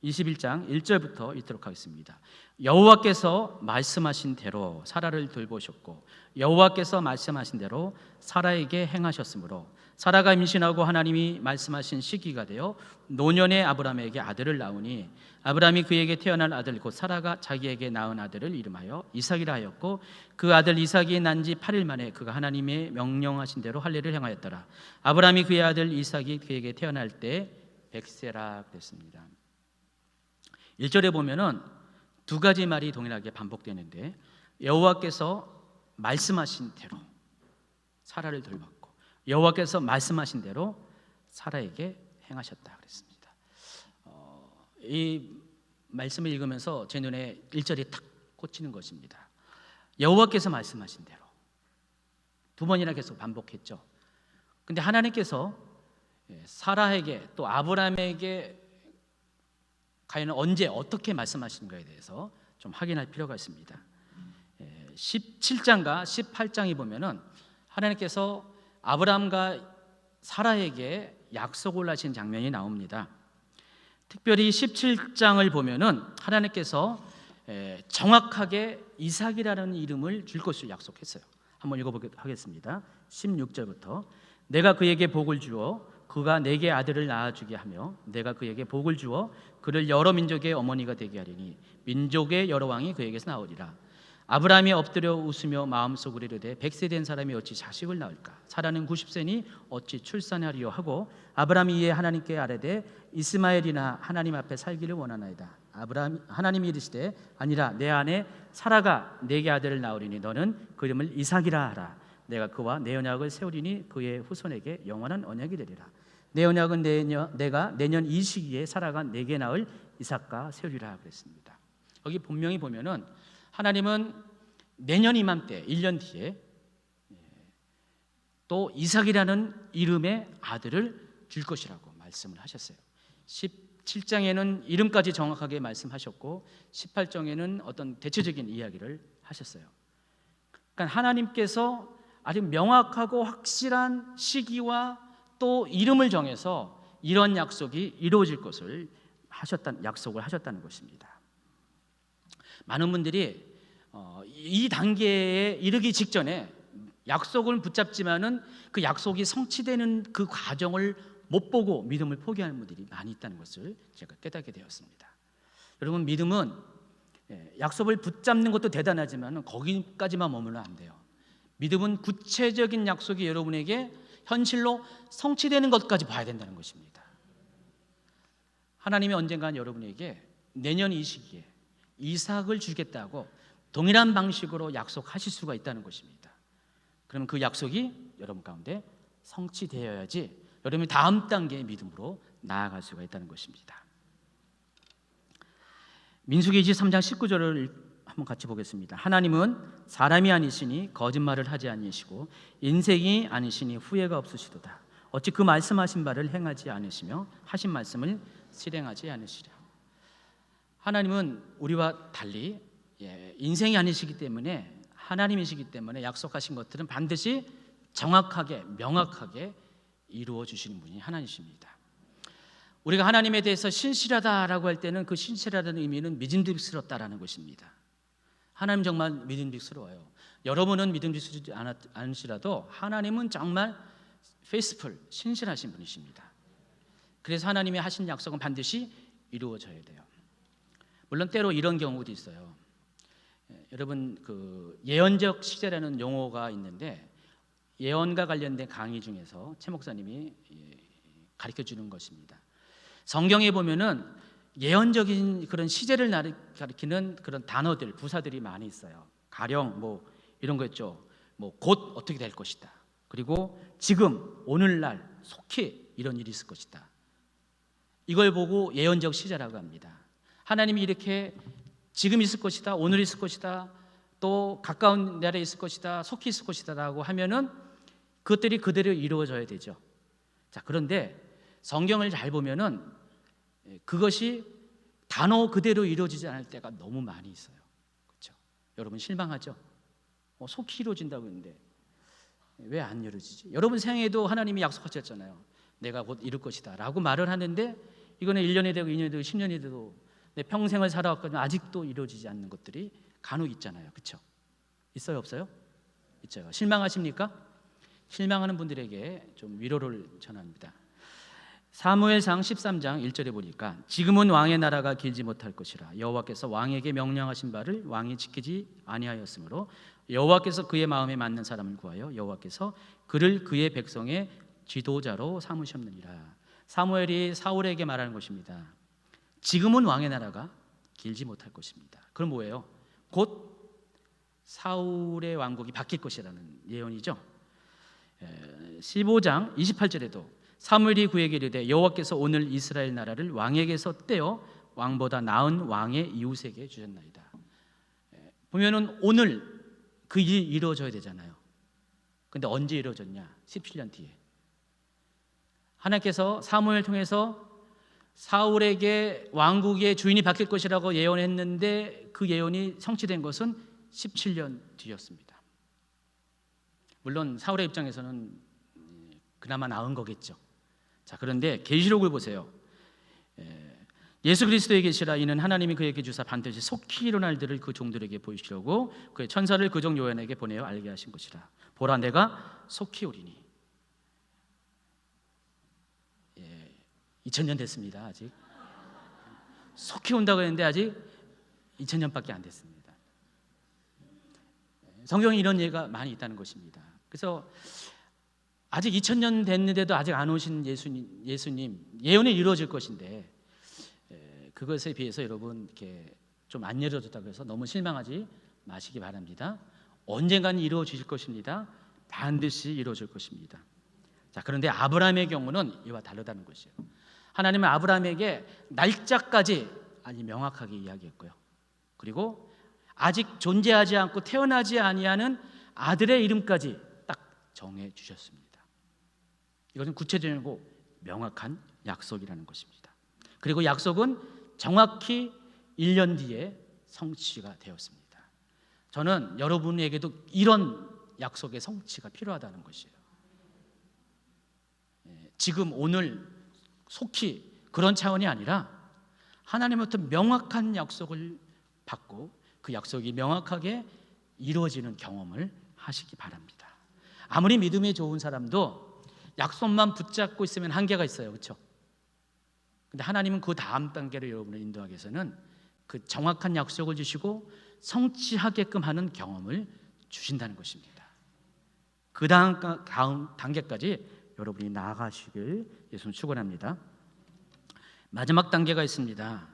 21장 1절부터 읽도록 하겠습니다. 여호와께서 말씀하신 대로 사라를 돌보셨고 여호와께서 말씀하신 대로 사라에게 행하셨으므로 사라가 임신하고 하나님이 말씀하신 시기가 되어 노년의 아브라함에게 아들을 낳으니 아브라함이 그에게 태어날 아들 곧 사라가 자기에게 낳은 아들을 이름하여 이삭이라 하였고 그 아들 이삭이 난 지 8일 만에 그가 하나님의 명령하신 대로 할례를 행하였더라. 아브라함이 그의 아들 이삭이 그에게 태어날 때 100세라 그랬습니다. 1절에 보면은 두 가지 말이 동일하게 반복되는데 여호와께서 말씀하신 대로 사라를 돌봤고 여호와께서 말씀하신 대로 사라에게 행하셨다 그랬습니다. 이 말씀을 읽으면서 제 눈에 1절이 탁 꽂히는 것입니다. 여호와께서 말씀하신 대로 두 번이나 계속 반복했죠. 근데 하나님께서 사라에게 또 아브라함에게 과연 언제 어떻게 말씀하시는가에 대해서 좀 확인할 필요가 있습니다. 17장과 18장이 보면은 하나님께서 아브라함과 사라에게 약속을 하신 장면이 나옵니다. 특별히 17장을 보면은 하나님께서 정확하게 이삭이라는 이름을 줄 것을 약속했어요. 한번 읽어보도록 하겠습니다. 16절부터 내가 그에게 복을 주어 그가 내게 아들을 낳아주게 하며 내가 그에게 복을 주어 그를 여러 민족의 어머니가 되게 하리니 민족의 여러 왕이 그에게서 나오리라. 아브라함이 엎드려 웃으며 마음속으로 이르되 100세 된 사람이 어찌 자식을 낳을까? 사라는 90세니 어찌 출산하리요 하고 아브라함이 이에 하나님께 아뢰되 이스마엘이나 하나님 앞에 살기를 원하나이다. 하나님이 이르시되 아니라 내 아내 사라가 내게 아들을 낳으리니 너는 그 이름을 이삭이라 하라. 내가 그와 내 언약을 세우리니 그의 후손에게 영원한 언약이 되리라. 내 언약은 내가 내년 이 시기에 사라가 내게 낳을 이삭과 세우리라 그랬습니다. 여기 분명히 보면은 하나님은 내년 이맘때 1년 뒤에 또 이삭이라는 이름의 아들을 줄 것이라고 말씀을 하셨어요. 17장에는 이름까지 정확하게 말씀하셨고 18장에는 어떤 대체적인 이야기를 하셨어요. 그러니까 하나님께서 아주 명확하고 확실한 시기와 또 이름을 정해서 이런 약속이 이루어질 것을 약속을 하셨다는 것입니다. 많은 분들이 이 단계에 이르기 직전에 약속을 붙잡지만은 그 약속이 성취되는 그 과정을 못 보고 믿음을 포기하는 분들이 많이 있다는 것을 제가 깨닫게 되었습니다. 여러분, 믿음은 약속을 붙잡는 것도 대단하지만 거기까지만 머물면 안 돼요. 믿음은 구체적인 약속이 여러분에게 현실로 성취되는 것까지 봐야 된다는 것입니다. 하나님이 언젠가 여러분에게 내년 이 시기에 이삭을 주겠다고 동일한 방식으로 약속하실 수가 있다는 것입니다. 그러면 그 약속이 여러분 가운데 성취되어야지 여러분이 다음 단계의 믿음으로 나아갈 수가 있다는 것입니다. 민수기 23장 19절을 한번 같이 보겠습니다. 하나님은 사람이 아니시니 거짓말을 하지 아니시고 인생이 아니시니 후회가 없으시도다. 어찌 그 말씀하신 바를 행하지 않으시며 하신 말씀을 실행하지 않으시랴. 하나님은 우리와 달리 인생이 아니시기 때문에 하나님이시기 때문에 약속하신 것들은 반드시 정확하게 명확하게 이루어 주시는 분이 하나님이십니다. 우리가 하나님에 대해서 신실하다라고 할 때는 그 신실하다는 의미는 믿음직스럽다라는 것입니다. 하나님 정말 믿음직스러워요. 여러분은 믿음직스럽지 않으시라도 하나님은 정말 페이스풀, 신실하신 분이십니다. 그래서 하나님이 하신 약속은 반드시 이루어져야 돼요. 물론 때로 이런 경우도 있어요. 여러분, 그 예언적 시제라는 용어가 있는데 예언과 관련된 강의 중에서 최 목사님이 가르쳐 주는 것입니다. 성경에 보면은 예언적인 그런 시제를 가리키는 그런 단어들, 부사들이 많이 있어요. 가령 뭐 이런 거 있죠. 뭐 곧 어떻게 될 것이다. 그리고 지금, 오늘날, 속히 이런 일이 있을 것이다. 이걸 보고 예언적 시제라고 합니다. 하나님이 이렇게 지금 있을 것이다, 오늘 있을 것이다, 또 가까운 날에 있을 것이다, 속히 있을 것이다라고 하면은 그것들이 그대로 이루어져야 되죠. 자, 그런데 성경을 잘 보면은 그것이 단어 그대로 이루어지지 않을 때가 너무 많이 있어요. 그렇죠? 여러분 실망하죠? 속히 이루어진다고 했는데 왜 안 이루어지지? 여러분 생애도 하나님이 약속하셨잖아요. 내가 곧 이룰 것이다 라고 말을 하는데 이거는 1년이 되고 2년이 되고 10년이 돼도 내 평생을 살아왔거든요. 아직도 이루어지지 않는 것들이 간혹 있잖아요. 그렇죠? 있어요, 없어요? 있죠. 실망하십니까? 실망하는 분들에게 좀 위로를 전합니다. 사무엘상 13장 1절에 보니까 지금은 왕의 나라가 길지 못할 것이라 여호와께서 왕에게 명령하신 바를 왕이 지키지 아니하였으므로 여호와께서 그의 마음에 맞는 사람을 구하여 여호와께서 그를 그의 백성의 지도자로 삼으셨느니라. 사무엘이 사울에게 말하는 것입니다. 지금은 왕의 나라가 길지 못할 것입니다. 그럼 뭐예요? 곧 사울의 왕국이 바뀔 것이라는 예언이죠. 15장 28절에도 사무엘이 그에게 이르되 여호와께서 오늘 이스라엘 나라를 왕에게서 떼어 왕보다 나은 왕의 이웃에게 주셨나이다. 보면은 오늘 그 일이 이루어져야 되잖아요. 근데 언제 이루어졌냐? 17년 뒤에. 하나님께서 사무엘을 통해서 사울에게 왕국의 주인이 바뀔 것이라고 예언했는데 그 예언이 성취된 것은 17년 뒤였습니다. 물론 사울의 입장에서는 그나마 나은 거겠죠. 자, 그런데 계시록을 보세요. 예수 그리스도의 계시라. 이는 하나님이 그에게 주사 반드시 속히 일어날 일을 그 종들에게 보이시려고 그의 천사를 그 종 요한에게 보내어 알게 하신 것이라. 보라, 내가 속히 오리니. 2000년 됐습니다. 아직 속히 온다고 했는데 아직 2000년밖에 안 됐습니다. 성경에 이런 예가 많이 있다는 것입니다. 그래서 아직 2000년 됐는데도 아직 안 오신 예수님 예언이 이루어질 것인데 그것에 비해서 여러분 이렇게 좀 안 이루어졌다고 해서 너무 실망하지 마시기 바랍니다. 언젠가는 이루어질 것입니다. 반드시 이루어질 것입니다. 자, 그런데 아브라함의 경우는 이와 다르다는 것이에요. 하나님은 아브라함에게 날짜까지 아주 명확하게 이야기했고요. 그리고 아직 존재하지 않고 태어나지 아니하는 아들의 이름까지 딱 정해 주셨습니다. 이것은 구체적이고 명확한 약속이라는 것입니다. 그리고 약속은 정확히 1년 뒤에 성취가 되었습니다. 저는 여러분에게도 이런 약속의 성취가 필요하다는 것이에요. 지금 오늘 속히 그런 차원이 아니라 하나님으로부터 명확한 약속을 받고 그 약속이 명확하게 이루어지는 경험을 하시기 바랍니다. 아무리 믿음이 좋은 사람도 약속만 붙잡고 있으면 한계가 있어요. 그렇죠? 근데 하나님은 그 다음 단계를 여러분을 인도하기 위해서는 그 정확한 약속을 주시고 성취하게끔 하는 경험을 주신다는 것입니다. 그 다음 단계까지 여러분이 나아가시길 예수는 축원합니다. 마지막 단계가 있습니다.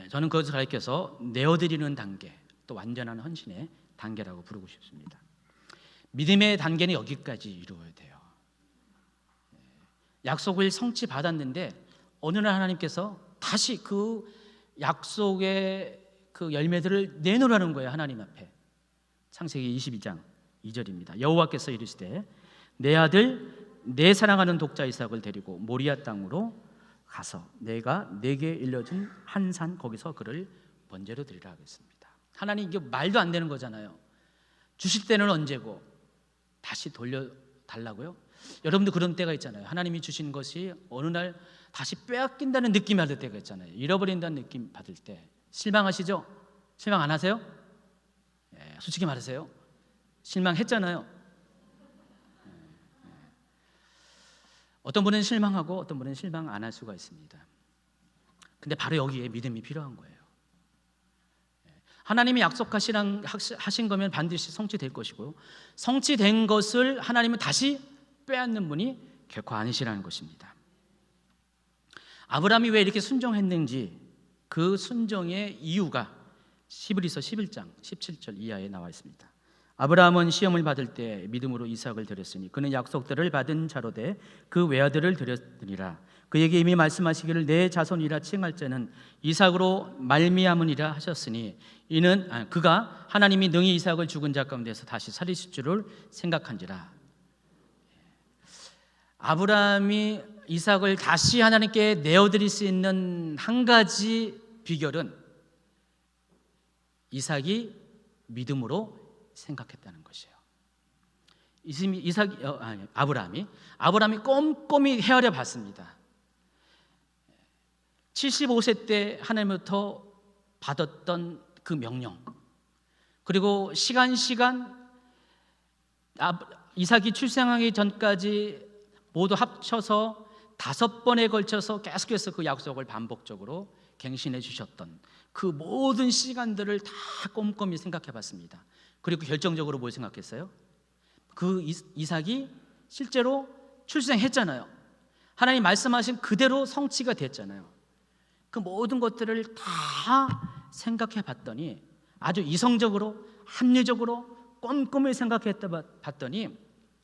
저는 그것을 가리켜서 내어드리는 단계, 또 완전한 헌신의 단계라고 부르고 싶습니다. 믿음의 단계는 여기까지 이루어야 돼요. 약속을 성취받았는데 어느 날 하나님께서 다시 그 약속의 그 열매들을 내놓으라는 거예요. 하나님 앞에. 창세기 22장 2절입니다. 여호와께서 이르시되 내 아들 내 사랑하는 독자 이삭을 데리고 모리아 땅으로 가서 내가 내게 일러준 한 산 거기서 그를 번제로 드리라 하겠습니다. 하나님, 이게 말도 안 되는 거잖아요. 주실 때는 언제고 다시 돌려달라고요? 여러분도 그런 때가 있잖아요. 하나님이 주신 것이 어느 날 다시 빼앗긴다는 느낌 받을 때가 있잖아요. 잃어버린다는 느낌 받을 때 실망하시죠? 실망 안 하세요? 솔직히 말하세요. 실망했잖아요. 어떤 분은 실망하고 어떤 분은 실망 안 할 수가 있습니다. 근데 바로 여기에 믿음이 필요한 거예요. 하나님이 약속하신 거면 반드시 성취될 것이고요. 성취된 것을 하나님은 다시 빼앗는 분이 결코 아니시라는 것입니다. 아브라함이 왜 이렇게 순종했는지 그 순종의 이유가 히브리서 11장 17절 이하에 나와 있습니다. 아브라함은 시험을 받을 때 믿음으로 이삭을 드렸으니 그는 약속들을 받은 자로되 그 외아들을 드렸으니라. 그에게 이미 말씀하시기를 내 자손이라 칭할 자는 이삭으로 말미암으니라 하셨으니 이는 그가 하나님이 능히 이삭을 죽은 자 가운데서 다시 살리실 줄을 생각한지라. 아브라함이 이삭을 다시 하나님께 내어드릴 수 있는 한 가지 비결은 이삭이 믿음으로 생각했다는 것이에요. 아브라함이 꼼꼼히 헤아려 봤습니다. 75세 때 하나님부터 받았던 그 명령, 그리고 시간 이삭이 출생하기 전까지 모두 합쳐서 5번에 걸쳐서 계속해서 그 약속을 반복적으로 갱신해 주셨던 그 모든 시간들을 다 꼼꼼히 생각해 봤습니다. 그리고 결정적으로 뭘 생각했어요? 그 이삭이 실제로 출생했잖아요. 하나님 말씀하신 그대로 성취가 됐잖아요. 그 모든 것들을 다 생각해 봤더니 아주 이성적으로 합리적으로 꼼꼼히 생각해 봤더니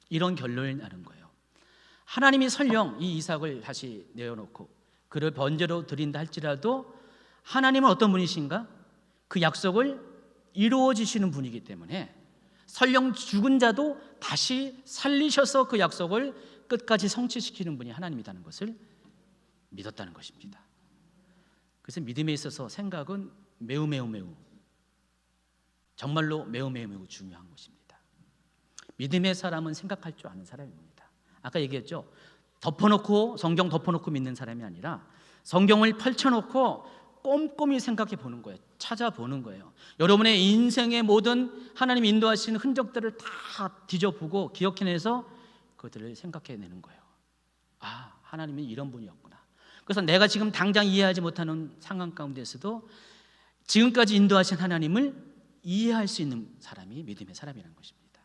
이런 결론이 나는 거예요. 하나님이 설령 이 이삭을 다시 내어놓고 그를 번제로 드린다 할지라도 하나님은 어떤 분이신가? 그 약속을 이루어 주시는 분이기 때문에 설령 죽은 자도 다시 살리셔서 그 약속을 끝까지 성취시키는 분이 하나님이라는 것을 믿었다는 것입니다. 그래서 믿음에 있어서 생각은 매우 정말로 매우 중요한 것입니다. 믿음의 사람은 생각할 줄 아는 사람입니다. 아까 얘기했죠. 성경 덮어놓고 믿는 사람이 아니라 성경을 펼쳐놓고 꼼꼼히 생각해 보는 거예요. 찾아보는 거예요. 여러분의 인생의 모든 하나님 인도하시는 흔적들을 다 뒤져보고 기억해내서 그들을 생각해내는 거예요. 아, 하나님은 이런 분이었구나. 그래서 내가 지금 당장 이해하지 못하는 상황 가운데서도 지금까지 인도하신 하나님을 이해할 수 있는 사람이 믿음의 사람이라는 것입니다.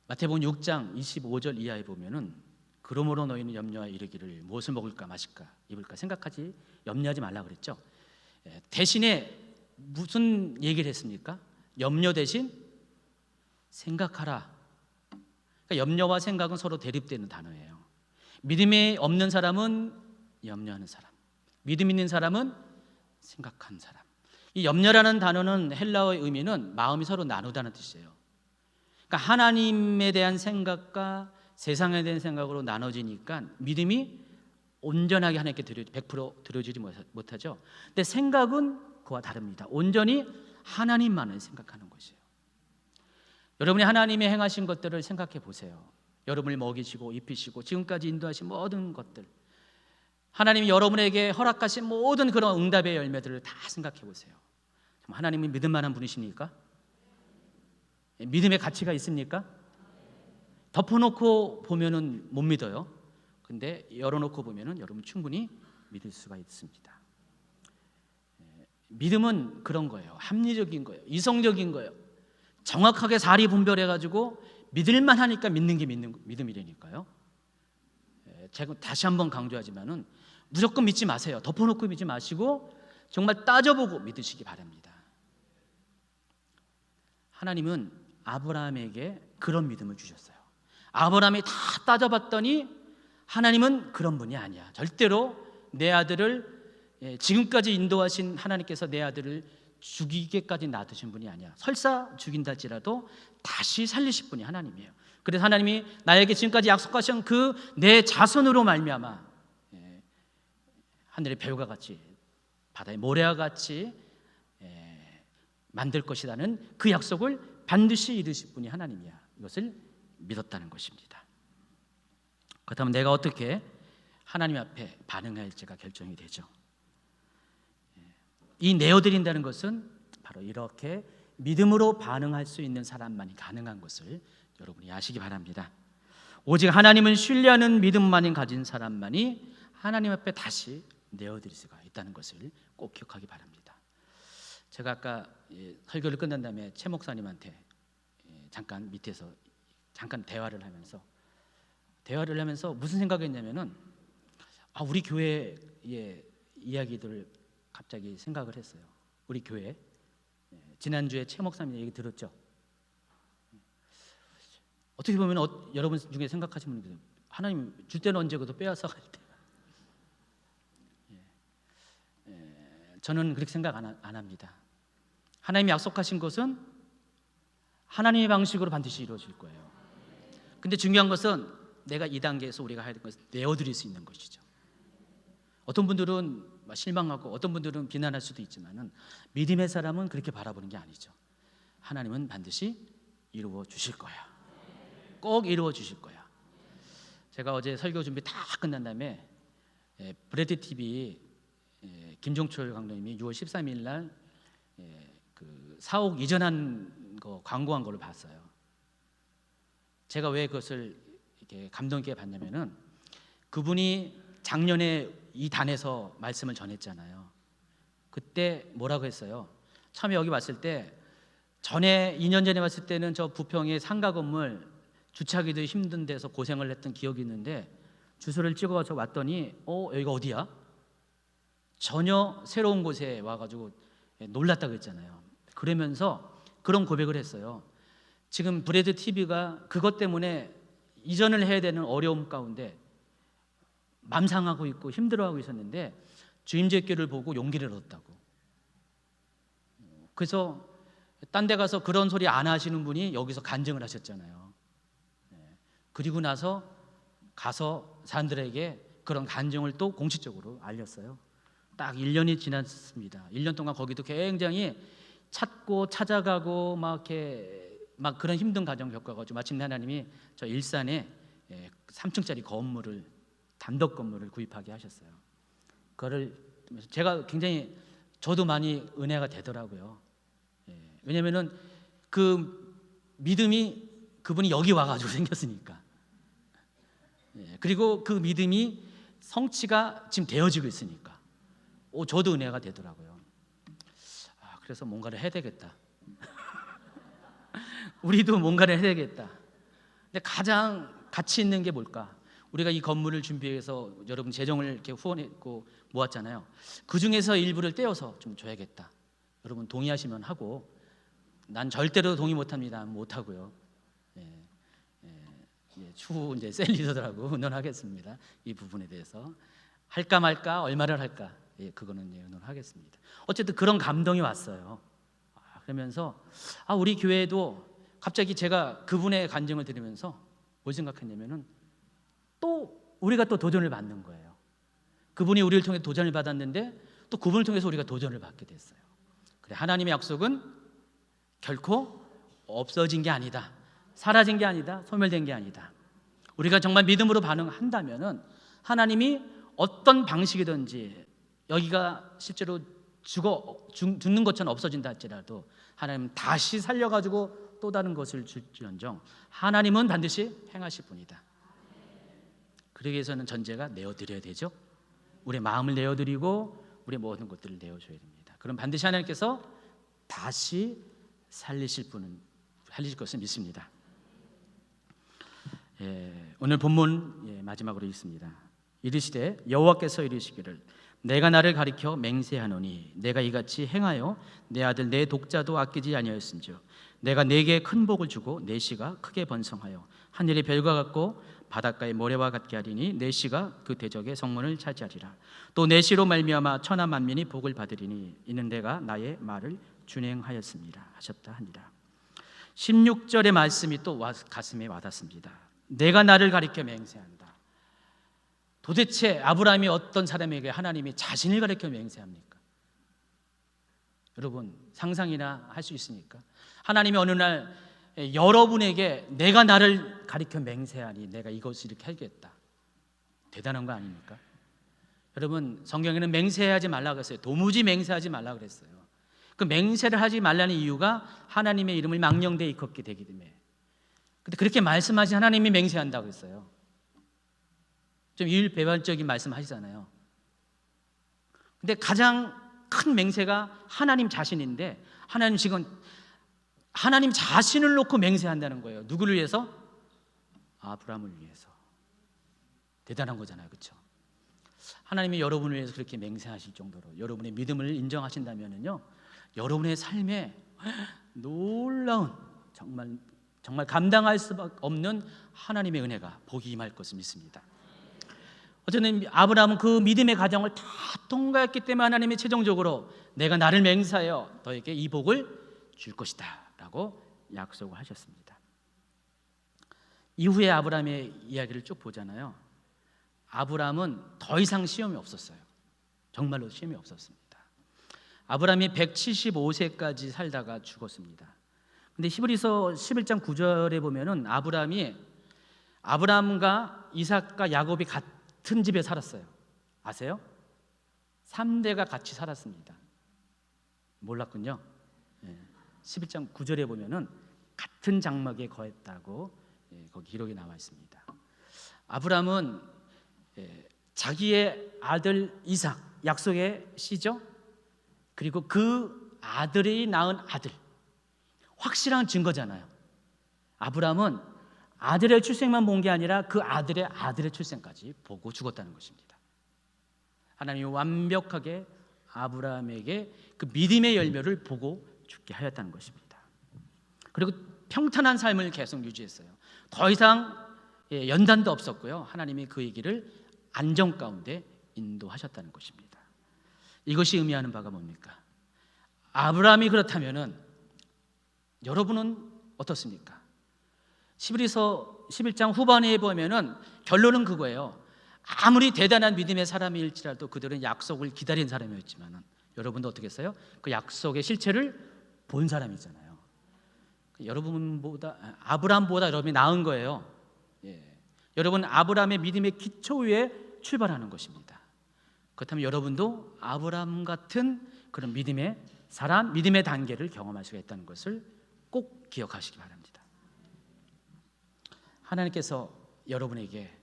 마태복음 6장 25절 이하에 보면은 그러므로 너희는 염려하여 이르기를 무엇을 먹을까 마실까 입을까 생각하지 염려하지 말라 그랬죠. 대신에 무슨 얘기를 했습니까? 염려 대신 생각하라. 그러니까 염려와 생각은 서로 대립되는 단어예요. 믿음이 없는 사람은 염려하는 사람, 믿음 있는 사람은 생각하는 사람. 이 염려라는 단어는 헬라어의 의미는 마음이 서로 나누다는 뜻이에요. 그러니까 하나님에 대한 생각과 세상에 대한 생각으로 나눠지니까 믿음이 온전하게 하나님께 100% 드려지지 못하죠. 근데 생각은 그와 다릅니다. 온전히 하나님만을 생각하는 것이에요. 여러분이 하나님의 행하신 것들을 생각해 보세요. 여러분을 먹이시고 입히시고 지금까지 인도하신 모든 것들, 하나님이 여러분에게 허락하신 모든 그런 응답의 열매들을 다 생각해 보세요. 하나님이 믿을 만한 분이십니까? 믿음의 가치가 있습니까? 덮어놓고 보면은 못 믿어요. 근데 열어놓고 보면은 여러분 충분히 믿을 수가 있습니다. 믿음은 그런 거예요. 합리적인 거예요. 이성적인 거예요. 정확하게 사리 분별해가지고 믿을만 하니까 믿는 게 믿음이라니까요. 제가 다시 한번 강조하지만은 무조건 믿지 마세요. 덮어놓고 믿지 마시고 정말 따져보고 믿으시기 바랍니다. 하나님은 아브라함에게 그런 믿음을 주셨어요. 아브라함이 다 따져봤더니 하나님은 그런 분이 아니야. 절대로 내 아들을 지금까지 인도하신 하나님께서 내 아들을 죽이게까지 놔두신 분이 아니야. 설사 죽인다지라도 다시 살리실 분이 하나님이에요. 그래서 하나님이 나에게 지금까지 약속하신 그 내 자손으로 말미암아 하늘의 별과 같이 바다의 모래와 같이 만들 것이라는 그 약속을 반드시 이루실 분이 하나님이야. 이것을 믿었다는 것입니다. 그렇다면 내가 어떻게 하나님 앞에 반응할지가 결정이 되죠. 이 내어드린다는 것은 바로 이렇게 믿음으로 반응할 수 있는 사람만이 가능한 것을 여러분이 아시기 바랍니다. 오직 하나님은 신뢰하는 믿음만이 가진 사람만이 하나님 앞에 다시 내어드릴 수가 있다는 것을 꼭 기억하기 바랍니다. 제가 아까 설교를 끝난 다음에 최 목사님한테 잠깐 밑에서 대화를 하면서 무슨 생각했냐면은 우리 교회의 이야기들을 갑자기 생각을 했어요. 우리 교회 지난주에 최 목사님 얘기 들었죠? 어떻게 보면 여러분 중에 생각하시는 분들 하나님 줄 때는 언제고도 빼앗아 갈 때. 저는 그렇게 생각 안 합니다. 하나님이 약속하신 것은 하나님의 방식으로 반드시 이루어질 거예요. 근데 중요한 것은 내가 이 단계에서 우리가 해야 될 것은 내어드릴 수 있는 것이죠. 어떤 분들은 실망하고 어떤 분들은 비난할 수도 있지만은 믿음의 사람은 그렇게 바라보는 게 아니죠. 하나님은 반드시 이루어 주실 거야. 꼭 이루어 주실 거야. 제가 어제 설교 준비 다 끝난 다음에 브레드 TV 김종철 강도님이 6월 13일 날 그 사옥 이전한 거 광고한 거를 봤어요. 제가 왜 그것을 이렇게 감동 있게 봤냐면은 그분이 작년에 이 단에서 말씀을 전했잖아요. 그때 뭐라고 했어요? 처음에 여기 왔을 때 2년 전에 왔을 때는 저 부평의 상가 건물 주차하기도 힘든 데서 고생을 했던 기억이 있는데 주소를 찍어서 왔더니 여기가 어디야? 전혀 새로운 곳에 와가지고 놀랐다고 했잖아요. 그러면서 그런 고백을 했어요. 지금 브레드 TV가 그것 때문에 이전을 해야 되는 어려움 가운데 맘상하고 있고 힘들어하고 있었는데 주임제 교를 보고 용기를 얻었다고. 그래서 딴 데 가서 그런 소리 안 하시는 분이 여기서 간증을 하셨잖아요. 그리고 나서 가서 사람들에게 그런 간증을 또 공식적으로 알렸어요. 딱 1년이 지났습니다. 1년 동안 거기도 굉장히 찾고 찾아가고 막 이렇게 막 그런 힘든 과정을 겪어가지고 마침내 하나님이 저 일산에 3층짜리 건물을, 단독 건물을 구입하게 하셨어요. 그거를 제가 굉장히 저도 많이 은혜가 되더라고요. 왜냐면은 그 믿음이 그분이 여기 와가지고 생겼으니까. 그리고 그 믿음이 성취가 지금 되어지고 있으니까. 저도 은혜가 되더라고요. 그래서 뭔가를 해야 되겠다. 우리도 뭔가를 해야 되겠다. 근데 가장 가치 있는 게 뭘까? 우리가 이 건물을 준비해서 여러분 재정을 이렇게 후원했고 모았잖아요. 그 중에서 일부를 떼어서 좀 줘야겠다. 여러분 동의하시면 하고, 난 절대로 동의 못합니다. 못하고요. 추후 이제 셀 리더들하고 의논하겠습니다. 이 부분에 대해서 할까 말까, 얼마를 할까, 그거는 의논하겠습니다. 어쨌든 그런 감동이 왔어요. 그러면서 우리 교회도 갑자기 제가 그분의 간증을 들으면서 뭘 생각했냐면은 또 우리가 또 도전을 받는 거예요. 그분이 우리를 통해 도전을 받았는데 또 그분을 통해서 우리가 도전을 받게 됐어요. 그래, 하나님의 약속은 결코 없어진 게 아니다. 사라진 게 아니다. 소멸된 게 아니다. 우리가 정말 믿음으로 반응한다면은 하나님이 어떤 방식이든지 여기가 실제로 죽는 것처럼 없어진다 할지라도 하나님은 다시 살려가지고 또 다른 것을 줄지언정 하나님은 반드시 행하실 분이다. 그러기 위해서는 전제가 내어드려야 되죠. 우리의 마음을 내어드리고 우리의 모든 것들을 내어줘야 됩니다. 그럼 반드시 하나님께서 다시 살리실 것을 믿습니다. 오늘 본문 마지막으로 읽습니다. 이르시되 여호와께서 이르시기를 내가 나를 가리켜 맹세하노니 내가 이같이 행하여 내 아들 내 독자도 아끼지 아니하였은즉 내가 네게 큰 복을 주고 내 씨가 크게 번성하여 하늘의 별과 같고 바닷가의 모래와 같게 하리니 내 씨가 그 대적의 성문을 차지하리라. 또 내 씨로 말미암아 천하 만민이 복을 받으리니 이는 내가 나의 말을 준행하였습니다 하셨다 하니라. 16절의 말씀이 또 가슴에 와닿습니다. 내가 나를 가리켜 맹세한다. 도대체 아브라함이 어떤 사람에게 하나님이 자신을 가리켜 맹세합니까? 여러분 상상이나 할 수 있습니까? 하나님이 어느 날 여러분에게 내가 나를 가리켜 맹세하니 내가 이것을 이렇게 하겠다. 대단한 거 아닙니까? 여러분 성경에는 맹세하지 말라 그랬어요. 도무지 맹세하지 말라 그랬어요. 그 맹세를 하지 말라는 이유가 하나님의 이름을 망령되이 일컫게 되기 때문에. 근데 그렇게 말씀하신 하나님이 맹세한다고 했어요. 좀 일배반적인 말씀 하시잖아요. 근데 가장 큰 맹세가 하나님 자신인데 하나님 지금 하나님 자신을 놓고 맹세한다는 거예요. 누구를 위해서? 아브라함을 위해서. 대단한 거잖아요. 그렇죠? 하나님이 여러분을 위해서 그렇게 맹세하실 정도로 여러분의 믿음을 인정하신다면요, 여러분의 삶에 놀라운 정말 감당할 수밖에 없는 하나님의 은혜가 복이 임할 것을 믿습니다. 어쨌든 아브라함은 그 믿음의 과정을 다 통과했기 때문에 하나님이 최종적으로 내가 나를 맹세하여 너에게 이 복을 줄 것이다 라고 약속을 하셨습니다. 이후에 아브라함의 이야기를 쭉 보잖아요. 아브라함은 더 이상 시험이 없었어요. 정말로 시험이 없었습니다. 아브라함이 175세까지 살다가 죽었습니다. 근데 히브리서 11장 9절에 보면은 아브라함과 이삭과 야곱이 같은 집에 살았어요. 아세요? 3대가 같이 살았습니다. 몰랐군요. 11장 9절에 보면은 같은 장막에 거했다고 거기 기록이 나와 있습니다. 아브라함은 자기의 아들 이삭, 약속의 씨죠. 그리고 그 아들이 낳은 아들, 확실한 증거잖아요. 아브라함은 아들의 출생만 본 게 아니라 그 아들의 출생까지 보고 죽었다는 것입니다. 하나님이 완벽하게 아브라함에게 그 믿음의 열매를 보고 죽게 하였다는 것입니다. 그리고 평탄한 삶을 계속 유지했어요. 더 이상 연단도 없었고요. 하나님이 그의 길을 안정 가운데 인도하셨다는 것입니다. 이것이 의미하는 바가 뭡니까? 아브라함이 그렇다면은 여러분은 어떻습니까? 히브리서 11장 후반에 보면은 결론은 그거예요. 아무리 대단한 믿음의 사람일지라도 그들은 약속을 기다린 사람이었지만은 여러분도 어떻게 했어요? 그 약속의 실체를 본 사람이잖아요. 여러분보다 아브라함보다 여러분이 나은 거예요. 여러분 아브라함의 믿음의 기초 위에 출발하는 것입니다. 그렇다면 여러분도 아브라함 같은 그런 믿음의 사람, 믿음의 단계를 경험할 수가 있다는 것을 꼭 기억하시기 바랍니다. 하나님께서 여러분에게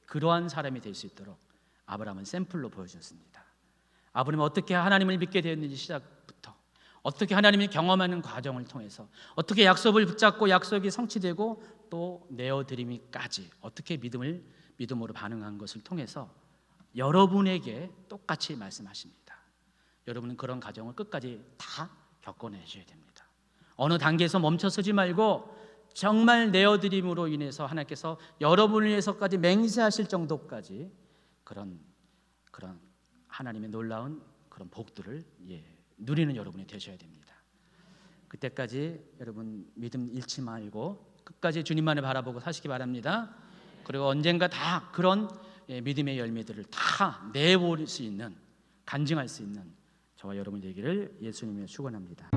그러한 사람이 될 수 있도록 아브라함은 샘플로 보여주셨습니다. 아브라함이 어떻게 하나님을 믿게 되었는지 시작부터 어떻게 하나님을 경험하는 과정을 통해서 어떻게 약속을 붙잡고 약속이 성취되고 또 내어드리기까지 어떻게 믿음으로 반응한 것을 통해서 여러분에게 똑같이 말씀하십니다. 여러분은 그런 과정을 끝까지 다 겪어내셔야 됩니다. 어느 단계에서 멈춰서지 말고 정말 내어드림으로 인해서 하나님께서 여러분을 위해서까지 맹세하실 정도까지 그런 하나님의 놀라운 그런 복들을 누리는 여러분이 되셔야 됩니다. 그때까지 여러분 믿음 잃지 말고 끝까지 주님만을 바라보고 사시기 바랍니다. 그리고 언젠가 다 그런 믿음의 열매들을 다 내볼 수 있는, 간증할 수 있는 저와 여러분 되기를 예수님의 축원합니다.